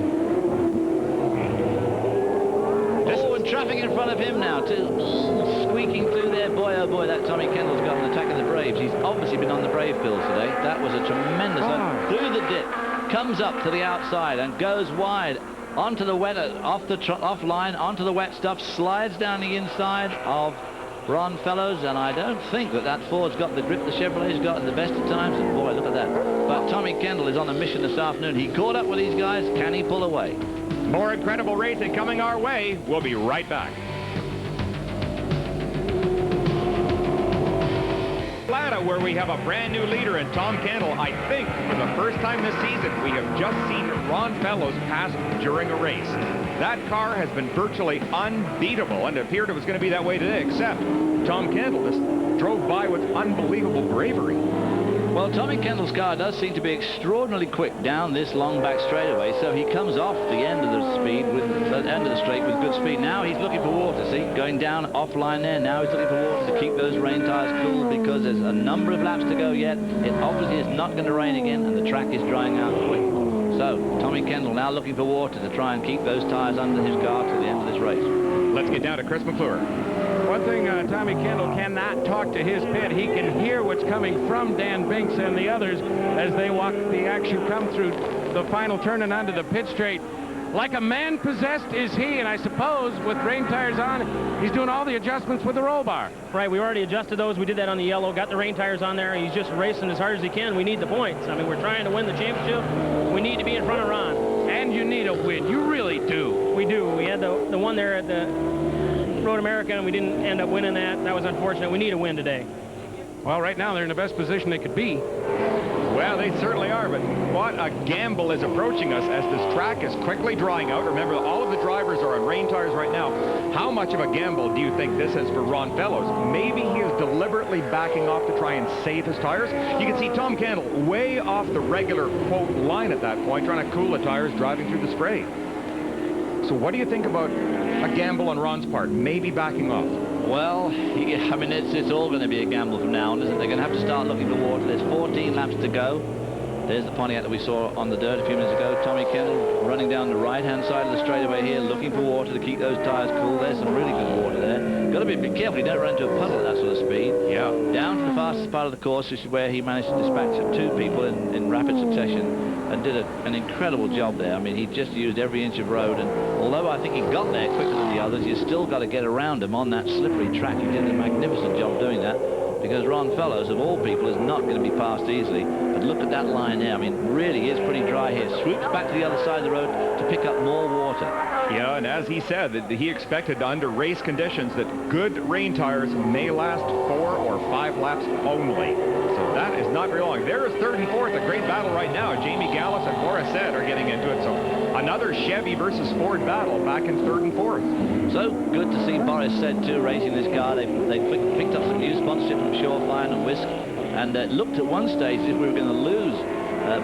And traffic in front of him now, too. Squeaking through there. Boy, oh boy, that Tommy Kendall's got an attack of the Braves. He's obviously been on the Brave pills today. That was a tremendous one. Through the dip, comes up to the outside and goes wide onto the wet, off line, onto the wet stuff, slides down the inside of Ron Fellows, and I don't think that Ford's got the grip the Chevrolet's got at the best of times, and boy, look at that. But Tommy Kendall is on a mission this afternoon. He caught up with these guys. Can he pull away? More incredible racing coming our way. We'll be right back. Atlanta, where we have a brand new leader in Tom Kendall. I think for the first time this season, we have just seen Ron Fellows pass during a race. That car has been virtually unbeatable, and it appeared it was going to be that way today, except Tom Kendall just drove by with unbelievable bravery. Well, Tommy Kendall's car does seem to be extraordinarily quick down this long back straightaway, so he comes off the end of the straight with good speed. Now he's looking for water, see, going down offline there. Now he's looking for water to keep those rain tires cool, because there's a number of laps to go yet. It obviously is not going to rain again, and the track is drying out quick. So Tommy Kendall now looking for water to try and keep those tires under his car to the end of this race. Let's get down to Chris McClure. One thing, Tommy Kendall cannot talk to his pit. He can hear what's coming from Dan Binks and the others as they walk the action, come through the final turn and onto the pit straight. Like a man possessed is he, and I suppose with rain tires on, he's doing all the adjustments with the roll bar. Right, we already adjusted those. We did that on the yellow, got the rain tires on there. He's just racing as hard as he can. We need the points. I mean, we're trying to win the championship. We need to be in front of Ron. And you need a win. You really do. We do. We had the one there at the Road America, and we didn't end up winning that. That was unfortunate. We need a win today. Well, right now they're in the best position they could be. Well, they certainly are, but what a gamble is approaching us as this track is quickly drying out. Remember, all of the drivers are on rain tires right now. How much of a gamble do you think this is for Ron Fellows? Maybe he is deliberately backing off to try and save his tires. You can see Tom Kendall way off the regular, quote, line at that point, trying to cool the tires, driving through the spray. So what do you think about a gamble on Ron's part, maybe backing off? Well, I mean, it's all going to be a gamble from now on, isn't it? They're going to have to start looking for water. There's 14 laps to go. There's the Pontiac that we saw on the dirt a few minutes ago. Tommy Kendall running down the right-hand side of the straightaway here, looking for water to keep those tires cool. There's some really good water there. Got to be a bit careful you don't run into a puddle at that sort of speed. Yeah. Down to the fastest part of the course, which is where he managed to dispatch 2 people in rapid succession and did an incredible job there. I mean, he just used every inch of road, and although I think he got there quicker than the others, you still got to get around him on that slippery track. He did a magnificent job doing that, because Ron Fellows, of all people, is not going to be passed easily. But look at that line there. I mean, really is pretty dry here. Swoops back to the other side of the road to pick up more water. Yeah, and as he said, that he expected under race conditions that good rain tires may last 4 or 5 laps only. So that is not very long. There is third and fourth, a great battle right now. Jamie Gallus and Boris Said are getting into it. So another Chevy versus Ford battle back in third and fourth. So good to see Boris Said too racing this car. They picked up some new sponsorship from Shorefire and Whisk, and looked at one stage as if we were going to lose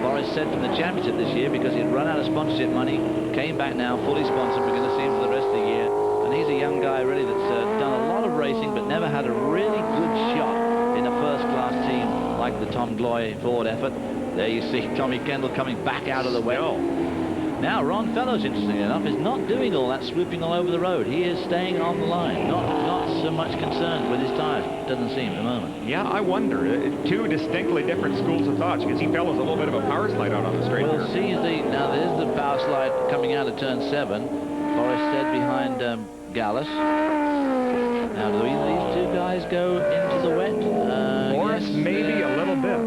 Boris Said from the championship this year because he'd run out of sponsorship money. Came back now fully sponsored. We're going to see him for the rest of the year, and he's a young guy really that's done a lot of racing but never had a really good shot in a first-class team like the Tom Gloy Ford effort. There you see Tommy Kendall coming back out of the wet. Now, Ron Fellows, interestingly enough, is not doing all that swooping all over the road. He is staying on the line, not so much concerned with his tires, doesn't seem at the moment. Yeah, I wonder. Two distinctly different schools of thought. You can see Fellows a little bit of a power slide out on the straight. We'll see now there's the power slide coming out of turn 7. Boris Said behind Gallus. Now, do either of these two guys go into the wet? Boris, yes. maybe a little bit.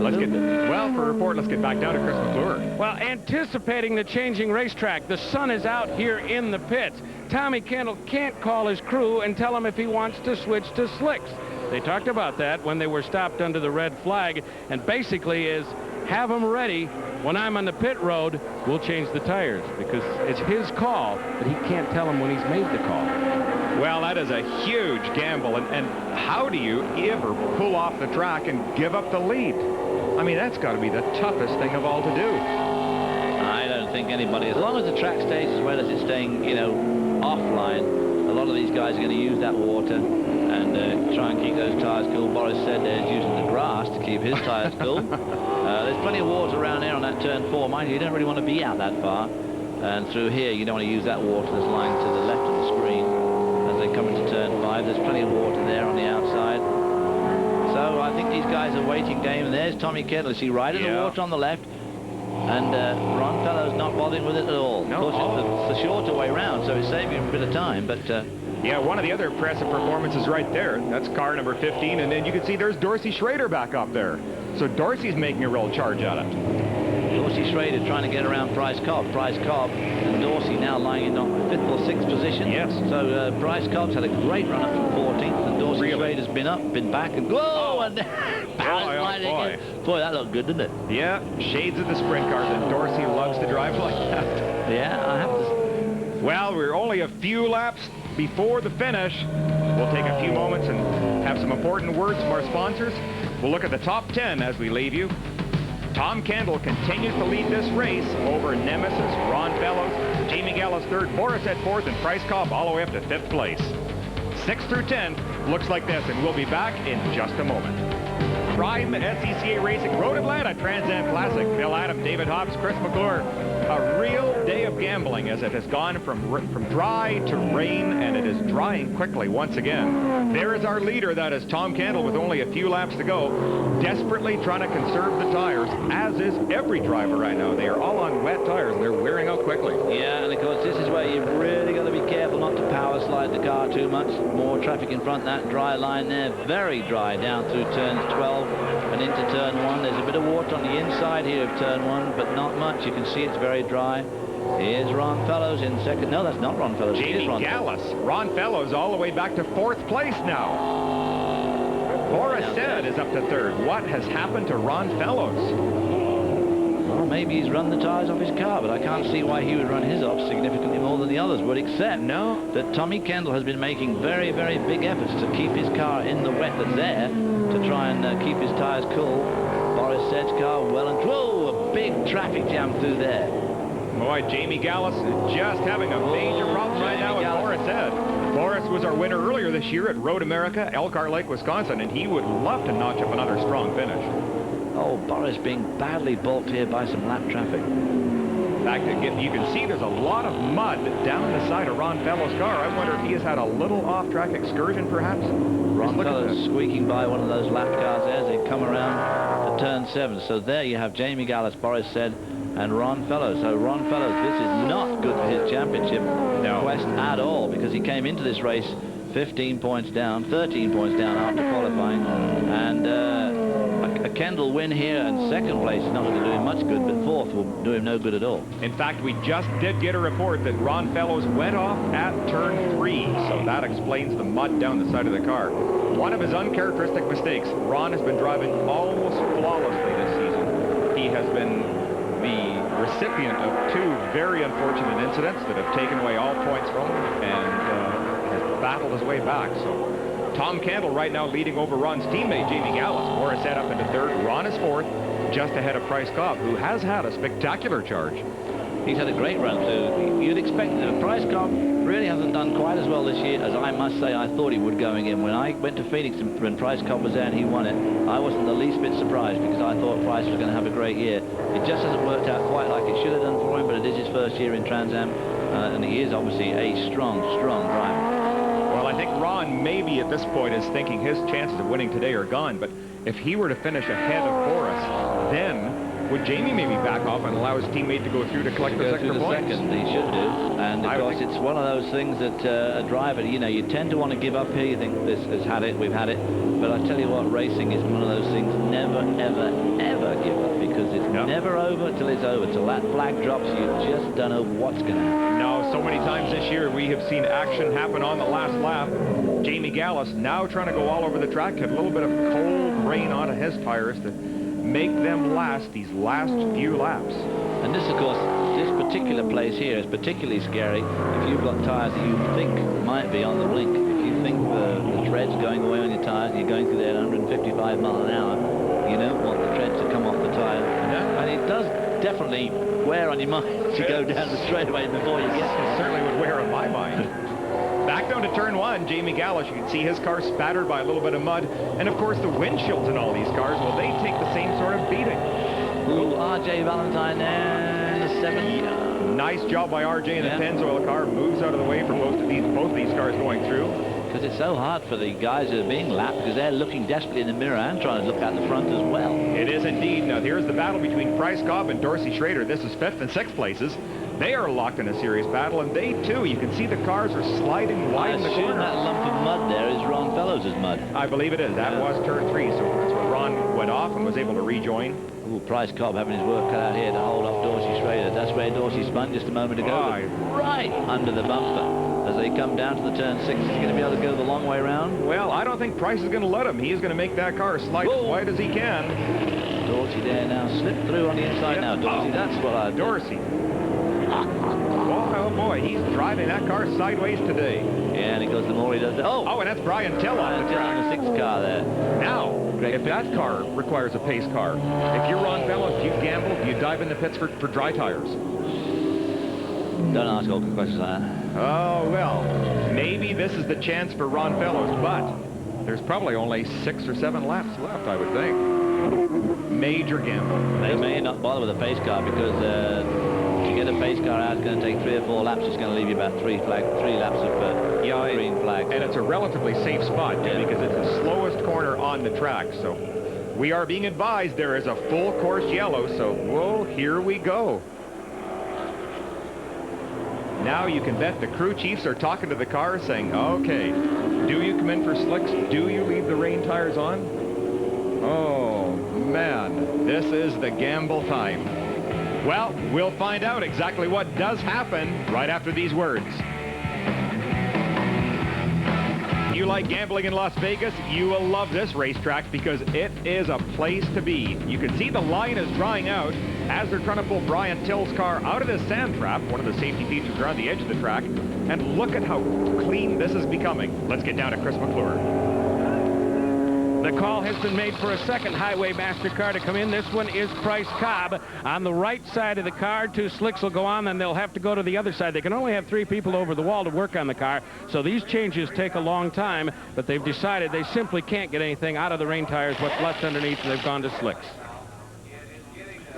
Let's get, well, for a report, let's get back down to Chris McClure. Well, anticipating the changing racetrack, the sun is out here in the pits. Tommy Kendall can't call his crew and tell him if he wants to switch to slicks. They talked about that when they were stopped under the red flag, and basically is have them ready. When I'm on the pit road, we'll change the tires because it's his call, but he can't tell him when he's made the call. Well, that is a huge gamble, and how do you ever pull off the track and give up the lead? I mean, that's got to be the toughest thing of all to do. I don't think anybody, as long as the track stays as well as it's staying, you know, offline, a lot of these guys are going to use that water and try and keep those tires cool. Boris Said there's using the grass to keep his tires cool. There's plenty of water around there on that turn 4. Mind you, you don't really want to be out that far. And through here, you don't want to use that water that's lying to the left of the screen. As they come into turn 5, there's plenty of water there on the outside. So I think these guys are waiting game. And there's Tommy Kendall. See right in the water on the left. And Ron Fellows not bothering with it at all. No, of course, it's the shorter way round, so it's saving him a bit of time. But yeah, one of the other impressive performances right there. That's car number 15. And then you can see there's Dorsey Schrader back up there. So Dorsey's making a real charge at it. Dorsey Schrader trying to get around Bryce Cobb. Bryce Cobb and Dorsey now lying in 5th or 6th position. Yes. So Bryce Cobb's had a great run up from 14th, and Dorsey Schrader's been up, been back, and whoa! And boy. Boy, that looked good, didn't it? Yeah, shades of the sprint cars, and Dorsey loves to drive like that. Yeah, I have to. Well, we're only a few laps before the finish. We'll take a few moments and have some important words from our sponsors. We'll look at the top 10 as we leave you. Tom Kendall continues to lead this race over Nemesis, Ron Fellows, Jamie Gallus 3rd, Boris at 4th, and Bryce Cobb all the way up to 5th place. 6 through 10 looks like this, and we'll be back in just a moment. Prime SCCA Racing Road Atlanta Trans Am Classic. Bill Adam, David Hobbs, Chris McClure. A real day of gambling as it has gone from dry to rain, and it is drying quickly once again. There is our leader, that is Tom Kendall, with only a few laps to go, desperately trying to conserve the tires, as is every driver right now. They are all on wet tires, and they're wearing out quickly. Yeah, and of course this is where you've really got to be careful not to power slide the car too much. More traffic in front, that dry line there, very dry down through turns 12 and into turn 1. There's a bit of water on the inside here of turn 1, but not much. You can see it's very dry. Here's Ron Fellows in 2nd. No, that's not Ron Fellows. Jamie Gallus. Ron Fellows all the way back to 4th place now. Boris Said is up to 3rd. What has happened to Ron Fellows? Well, maybe he's run the tires off his car, but I can't see why he would run his off significantly more than the others would, except that Tommy Kendall has been making very, very big efforts to keep his car in the wet that's there to try and keep his tires cool. Boris Said's car well and whoa, a big traffic jam through there. Boy, Jamie Gallus is just having a major problem right now with Boris Said. Boris was our winner earlier this year at Road America, Elkhart Lake, Wisconsin, and he would love to notch up another strong finish. Oh, Boris being badly balked here by some lap traffic. In fact, you can see there's a lot of mud down the side of Ron Fellows' car. I wonder if he has had a little off-track excursion, perhaps? Ron Fellows squeaking by one of those lap cars there as they come around to turn 7. So there you have Jamie Gallus, Boris Said, and Ron Fellows. So Ron Fellows, this is not good for his championship quest at all, because he came into this race 15 points down, 13 points down after qualifying, and a Kendall win here, and second place is not going to do him much good, but fourth will do him no good at all. In fact, we just did get a report that Ron Fellows went off at turn 3, so that explains the mud down the side of the car. One of his uncharacteristic mistakes. Ron has been driving almost flawlessly this season. He has been the recipient of 2 very unfortunate incidents that have taken away all points from him, and has battled his way back. So Tom Candle right now leading over Ron's teammate, Jamie Gallus. Morris head up into 3rd. Ron is 4th, just ahead of Price Cobb, who has had a spectacular charge. He's had a great run, too. You'd expect that. Price Cobb really hasn't done quite as well this year as I must say I thought he would going in. When I went to Phoenix and when Price Cobb was there and he won it, I wasn't the least bit surprised because I thought Price was going to have a great year. It just hasn't worked out quite like it should have done for him, but it is his first year in Trans Am, and he is obviously a strong driver. Well, I think Ron maybe at this point is thinking his chances of winning today are gone, but if he were to finish ahead of Boris, then would Jamie maybe back off and allow his teammate to go through to collect those extra points? Second, he should do. And of course, it's one of those things that a driver, you know, you tend to want to give up here. You think this has had it, we've had it. But I tell you what, racing is one of those things. Never, ever, ever give up, because it's never over till it's over. Till that flag drops, you just don't know what's going to happen. No, so many times this year we have seen action happen on the last lap. Jamie Gallus now trying to go all over the track, had a little bit of cold rain onto his tires to make them last these last few laps. And this, of course, this particular place here is particularly scary if you've got tires that you think might be on the blink. If you think the tread's going away on your tires and you're going through there at 155 miles an hour, you don't want the tread to come off the tire. And it does definitely wear on your mind to go down the straightaway before you get there. It certainly would wear on my mind. Back down to turn 1, Jamie Gallus, you can see his car spattered by a little bit of mud. And of course the windshields in all these cars, well, they take the same sort of beating. Ooh, RJ Valentine there, 7. Nice job by RJ in the Pennzoil car. Moves out of the way for both of these cars going through. Because it's so hard for the guys who are being lapped, because they're looking desperately in the mirror and trying to look out the front as well. It is indeed. Now here's the battle between Price Cobb and Dorsey Schrader. This is 5th and 6th places. They are locked in a serious battle, and they too, you can see the cars are sliding wide in the corner. That lump of mud there is Ron Fellows' mud. I believe it is. That was turn 3, so that's where Ron went off and was able to rejoin. Ooh, Price Cobb having his work cut out here to hold off Dorsey Schrader. That's where Dorsey spun just a moment ago. Right under the bumper. As they come down to the turn 6, is he going to be able to go the long way around? Well, I don't think Price is going to let him. He is going to make that car slide as wide as he can. Dorsey there now, slipped through on the inside now. Dorsey, that's what I Dorsey. Oh boy, he's driving that car sideways today. Yeah, and it goes the more he does it. Oh, and that's Brian Till off the track. On the 6th car there. Now, if that car requires a pace car, if you're Ron Fellows, do you gamble? Do you dive in the pits for dry tires? Don't ask all good questions like that. Oh, well, maybe this is the chance for Ron Fellows, but there's probably only 6 or 7 laps left, I would think. Major gamble. They may not bother with a pace car because to get a pace car out, it's going to take 3 or 4 laps. It's going to leave you about 3 laps of green flag. And it's a relatively safe spot, too, because it's the slowest corner on the track. So we are being advised there is a full course yellow, so whoa, here we go. Now you can bet the crew chiefs are talking to the car saying, okay, do you come in for slicks? Do you leave the rain tires on? Oh, man, this is the gamble time. Well, we'll find out exactly what does happen right after these words. You like gambling in Las Vegas, you will love this racetrack because it is a place to be. You can see the line is drying out as they're trying to pull Brian Till's car out of this sand trap, one of the safety features around the edge of the track, and look at how clean this is becoming. Let's get down to Chris McClure. The call has been made for a second Highway Master car to come in. This one is Price Cobb. On the right side of the car, 2 slicks will go on, and they'll have to go to the other side. They can only have 3 people over the wall to work on the car, so these changes take a long time, but they've decided they simply can't get anything out of the rain tires. What's left underneath, and they've gone to slicks.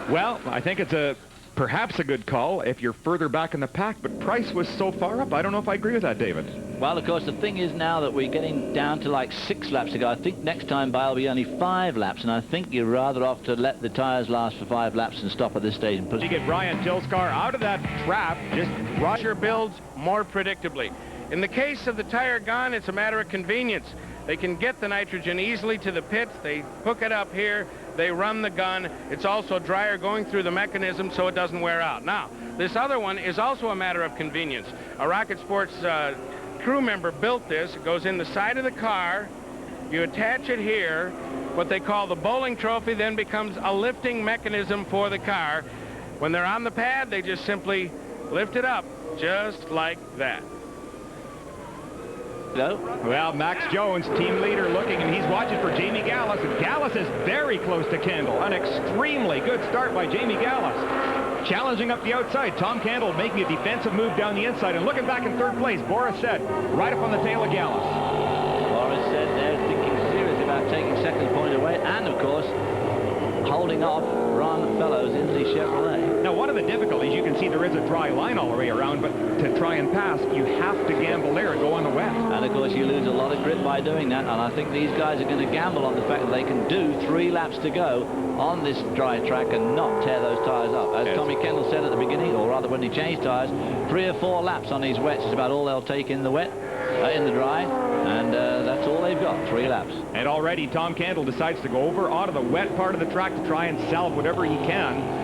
Well, I think it's perhaps a good call if you're further back in the pack, but Price was so far up. I don't know if I agree with that, David. Well, of course, the thing is now that we're getting down to like 6 laps to go. I think next time by will be only 5 laps, and I think you're rather off to let the tires last for 5 laps and stop at this stage and put. You get Brian Till's car out of that trap, just Rusher builds more predictably. In the case of the tire gun, it's a matter of convenience. They can get the nitrogen easily to the pits. They hook it up here. they run the gun. It's also drier going through the mechanism so it doesn't wear out. Now, this other one is also a matter of convenience. A Rocket Sports crew member built this. It goes in the side of the car. You attach it here. What they call the bowling trophy then becomes a lifting mechanism for the car. When they're on the pad, they just simply lift it up, just like that. Well, Max Jones, team leader, looking, and he's watching for Jamie Gallus. And Gallus is very close to Kendall. An extremely good start by Jamie Gallus. Challenging up the outside. Tom Candle making a defensive move down the inside. And looking back in third place, Boris said, right up on the tail of Gallus. Boris said they're thinking seriously about taking second point away. And, of course, holding off Ron Fellows in the Chevrolet. Now, one of the difficulties, you can see there is a dry line all the way around, but to try and pass, you have to gamble there and go on the wet. And, of course, you lose a lot of grip by doing that, and I think these guys are going to gamble on the fact that they can do 3 laps to go on this dry track and not tear those tires up. As Tommy Kendall said at the beginning, or rather when he changed tires, 3 or 4 laps on these wets is about all they'll take in the wet, in the dry, and that's all they've got, 3 laps. And already Tom Candle decides to go over onto the wet part of the track to try and salve whatever he can.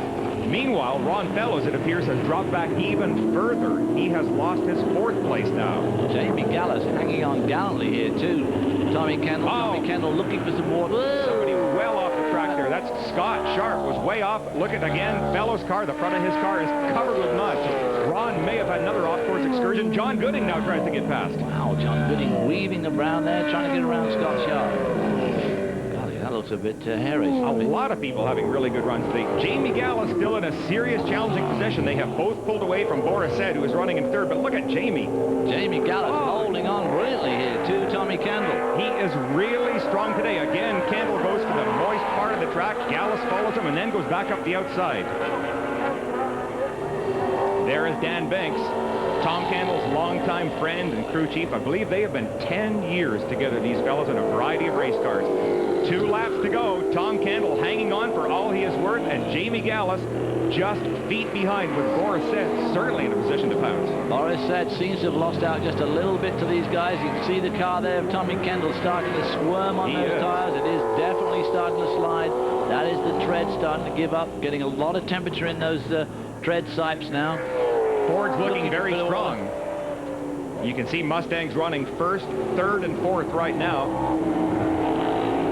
Meanwhile, Ron Fellows, it appears, has dropped back even further. He has lost his 4th place now. Jamie Gallus hanging on gallantly here too. Tommy Kendall, Tommy Kendall looking for some water. Somebody well off the track there. That's Scott Sharp, was way off. Look at again, Fellows' car, the front of his car is covered with mud. Ron may have had another off-course excursion. John Gooding now tries to get past. Wow, John Gooding weaving around there, trying to get around Scott Sharp. That looks a bit hairy. A lot of people having really good runs today. Jamie Gallus still in a serious challenging position. They have both pulled away from Boris Said, who is running in 3rd. But look at Jamie. Jamie Gallus holding on brilliantly here to Tommy Kendall. He is really strong today. Again, Kendall goes to the moist part of the track. Gallus follows him and then goes back up the outside. There is Dan Banks, Tom Candle's longtime friend and crew chief. I believe they have been 10 years together, these fellows, in a variety of race cars. 2 laps to go. Tom Candle hanging on for all he is worth, and Jamie Gallus just feet behind with Boris Said certainly in a position to pounce. Boris Said seems to have lost out just a little bit to these guys. You can see the car there of Tommy Kendall starting to squirm on those tires. It is definitely starting to slide. That is the tread starting to give up, getting a lot of temperature in those tread sipes now. Ford's looking very strong. You can see Mustangs running 1st, 3rd, and 4th right now.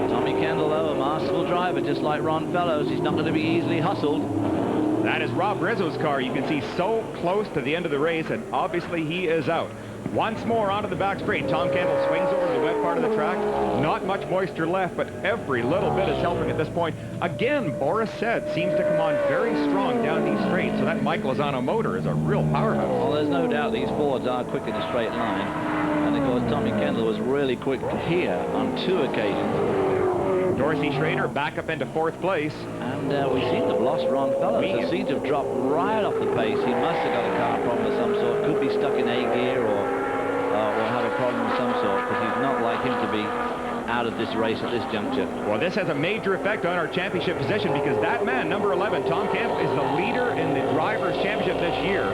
Tommy Kendall, though, a masterful driver, just like Ron Fellows. He's not going to be easily hustled. That is Rob Rizzo's car. You can see so close to the end of the race, and obviously he is out. Once more onto the back straight. Tom Candle swings over to the wet part of the track. Not much moisture left, but every little bit is helping at this point. Again, Boris Said seems to come on very strong down these straights, so that Mike Lozano motor is a real powerhouse. Well, there's no doubt these Fords are quick in a straight line. And, of course, Tommy Kendall was really quick here on 2 occasions. Dorsey Schrader back up into 4th place. And we seem to have lost Ron Fellows. They seem to have dropped right off the pace. He must have got a car problem of some sort. Could be stuck in A gear or have a problem of some sort, because he's not like him to be out of this race at this juncture. Well, this has a major effect on our championship position, because that man, number 11, Tom Candle, is the leader in the Drivers' Championship this year.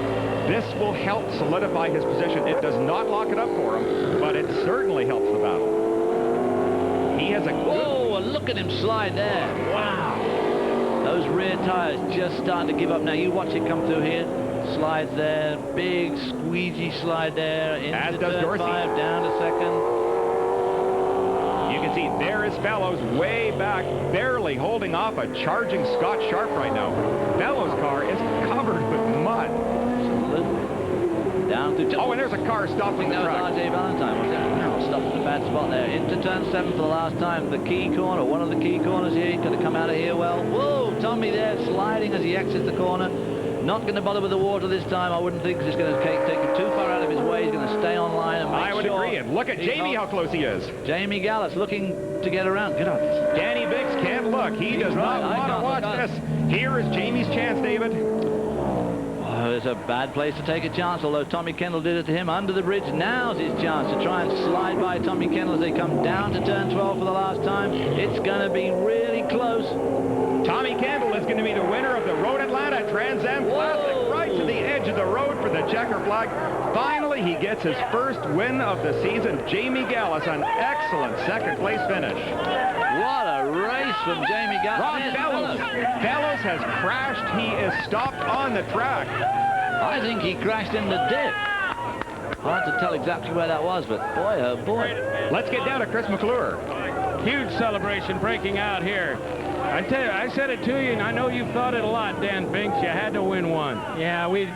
This will help solidify his position. It does not lock it up for him, but it certainly helps the battle. He has a good... Whoa, look at him slide there. Wow. Those rear tires just starting to give up now. You watch it come through here. Slides there. Big squeegee slide there. Into turn 5, down to 2nd. You can see there is Fellows way back, barely holding off a charging Scott Sharp right now. Fellows' car is covered with mud. Down to... Oh, and there's a car stopping the track. R.J. Valentine, was it? No, stopped in a bad spot there. Into turn 7 for the last time. The key corner, one of the key corners here. He's going to come out of here well. Whoa, Tommy there sliding as he exits the corner. Not going to bother with the water this time, I wouldn't think, because it's going to take him too far out of his way. He's going to stay on line and make sure... I would agree. And look at Jamie, how close he is. Jamie Gallus looking to get around. Get up. Danny Biggs can't look. He does not want to watch this. Here is Jamie's chance, David. Oh, it's a bad place to take a chance, although Tommy Kendall did it to him under the bridge. Now's his chance to try and slide by Tommy Kendall as they come down to turn 12 for the last time. It's going to be really close. Tommy Kendall is going to be the winner of the Road Atlanta Trans Am Classic, right to the edge of the road for the checker flag. Finally, he gets his first win of the season. Jamie Gallus, an excellent second-place finish. What a race from Jamie Gallus. Ron Fellows has crashed. He is stopped on the track. I think he crashed in the dip. Hard to tell exactly where that was, but boy, oh boy. Let's get down to Chris McClure. Huge celebration breaking out here. I tell you, I said it to you, and I know you've thought it a lot, Dan Binks. You had to win one. Yeah, we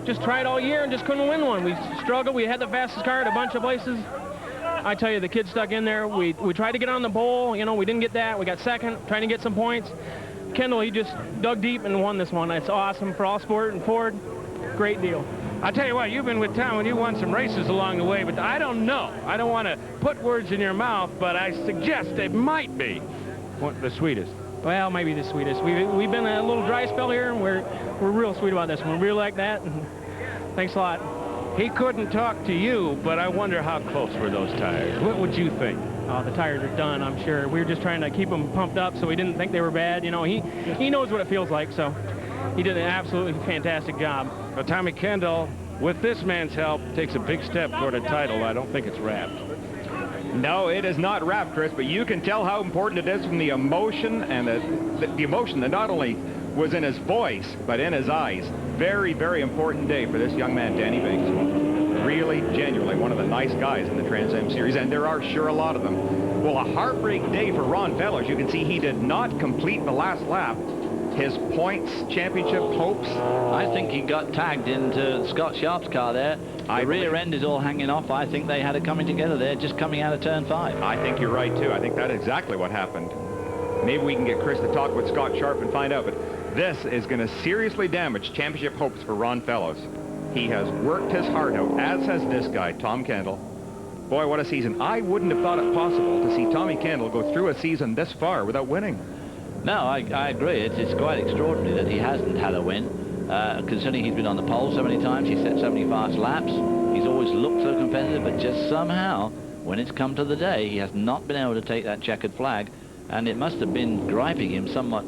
just tried all year and just couldn't win one. We struggled. We had the fastest car at a bunch of places. I tell you, the kids stuck in there. We tried to get on the pole. You know, we didn't get that. We got second, trying to get some points. Kendall, he just dug deep and won this one. It's awesome for All Sport and Ford. Great deal. I'll tell you what, you've been with Tom and you won some races along the way, but I don't know. I don't want to put words in your mouth, but I suggest it might be the sweetest. Well, maybe the sweetest. We've been a little dry spell here, and we're real sweet about this one. We really like that, and thanks a lot. He couldn't talk to you, but I wonder how close were those tires. What would you think? Oh, the tires are done, I'm sure. We were just trying to keep them pumped up so we didn't think they were bad. You know, he knows what it feels like, so he did an absolutely fantastic job. Well, Tommy Kendall, with this man's help, takes a big step toward a title. I don't think it's wrapped. No, it is not wrapped, Chris, but you can tell how important it is from the emotion and the emotion that not only was in his voice, but in his eyes. Very, very important day for this young man, Danny Binks. Really, genuinely, one of the nice guys in the Trans Am Series, and there are sure a lot of them. Well, a heartbreak day for Ron Fellows. You can see he did not complete the last lap. His points championship hopes. I think he got tagged into Scott Sharp's car there. The rear end is all hanging off. I think they had it coming together there, just coming out of turn 5. I think you're right, too. I think that's exactly what happened. Maybe we can get Chris to talk with Scott Sharp and find out, but this is going to seriously damage championship hopes for Ron Fellows. He has worked his heart out, as has this guy, Tom Kendall. Boy, what a season. I wouldn't have thought it possible to see Tommy Kendall go through a season this far without winning. No, I agree. It's quite extraordinary that he hasn't had a win, considering he's been on the pole so many times. He's set so many fast laps. He's always looked so competitive, but just somehow, when it's come to the day, he has not been able to take that checkered flag, and it must have been griping him somewhat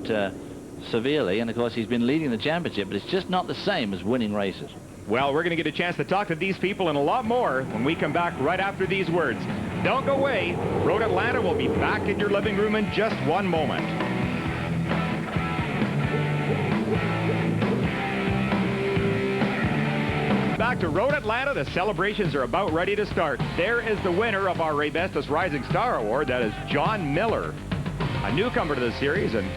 severely. And, of course, he's been leading the championship, but it's just not the same as winning races. Well, we're going to get a chance to talk to these people and a lot more when we come back right after these words. Don't go away. Road Atlanta will be back in your living room in just one moment. Back to Road Atlanta. The celebrations are about ready to start. There is the winner of our Ray Bestis Rising Star Award. That is John Miller, a newcomer to the series, and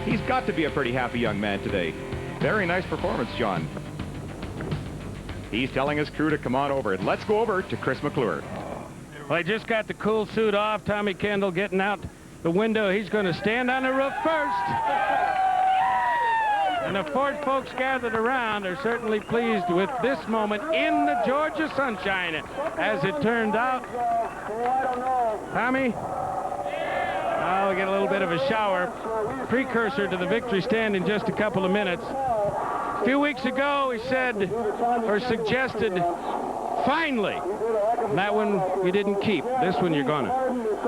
he's got to be a pretty happy young man today. Very nice performance, John. He's telling his crew to come on over. Let's go over to Chris McClure. Well, I just got the cool suit off. Tommy Kendall getting out the window. He's going to stand on the roof first. And the Ford folks gathered around are certainly pleased with this moment in the Georgia sunshine, as it turned out. Tommy? I'll get a little bit of a shower. Precursor to the victory stand in just a couple of minutes. A few weeks ago, he said, or suggested, finally. That one you didn't keep. This one you're gonna.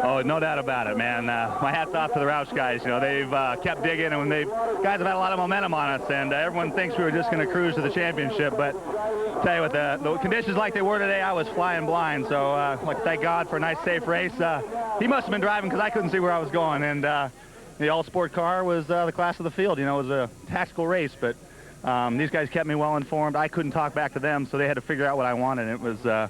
Oh, no doubt about it, man. My hat's off to the Roush guys. You know, they've kept digging, and guys have had a lot of momentum on us, and everyone thinks we were just going to cruise to the championship. But I'll tell you what, the conditions like they were today, I was flying blind. So like, thank God for a nice, safe race. He must have been driving because I couldn't see where I was going, and the all-sport car was the class of the field. You know, it was a tactical race, but these guys kept me well informed. I couldn't talk back to them, so they had to figure out what I wanted. It was,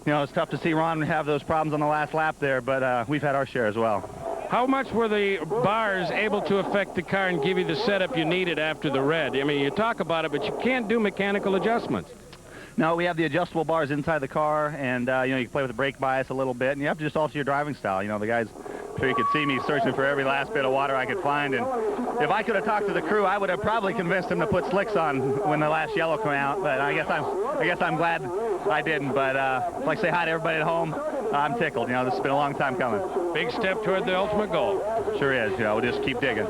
you know, it's tough to see Ron have those problems on the last lap there, but we've had our share as well. How much were the bars able to affect the car and give you the setup you needed after the red? I mean, you talk about it, but you can't do mechanical adjustments. No, we have the adjustable bars inside the car, and, you know, you can play with the brake bias a little bit, and you have to just alter your driving style. You know, the guys, I'm sure you could see me searching for every last bit of water I could find, and if I could have talked to the crew, I would have probably convinced them to put slicks on when the last yellow came out, but I guess I'm glad I didn't. But I'd like to say hi to everybody at home. I'm tickled. You know, this has been a long time coming. Big step toward the ultimate goal. Sure is. You know, we'll just keep digging.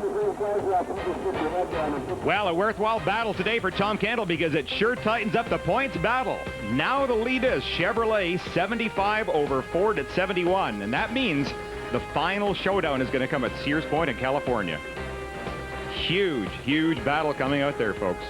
Well, a worthwhile battle today for Tom Kendall because it sure tightens up the points battle. Now the lead is Chevrolet 75 over Ford at 71, and that means the final showdown is going to come at Sears Point in California. Huge, huge battle coming out there, folks.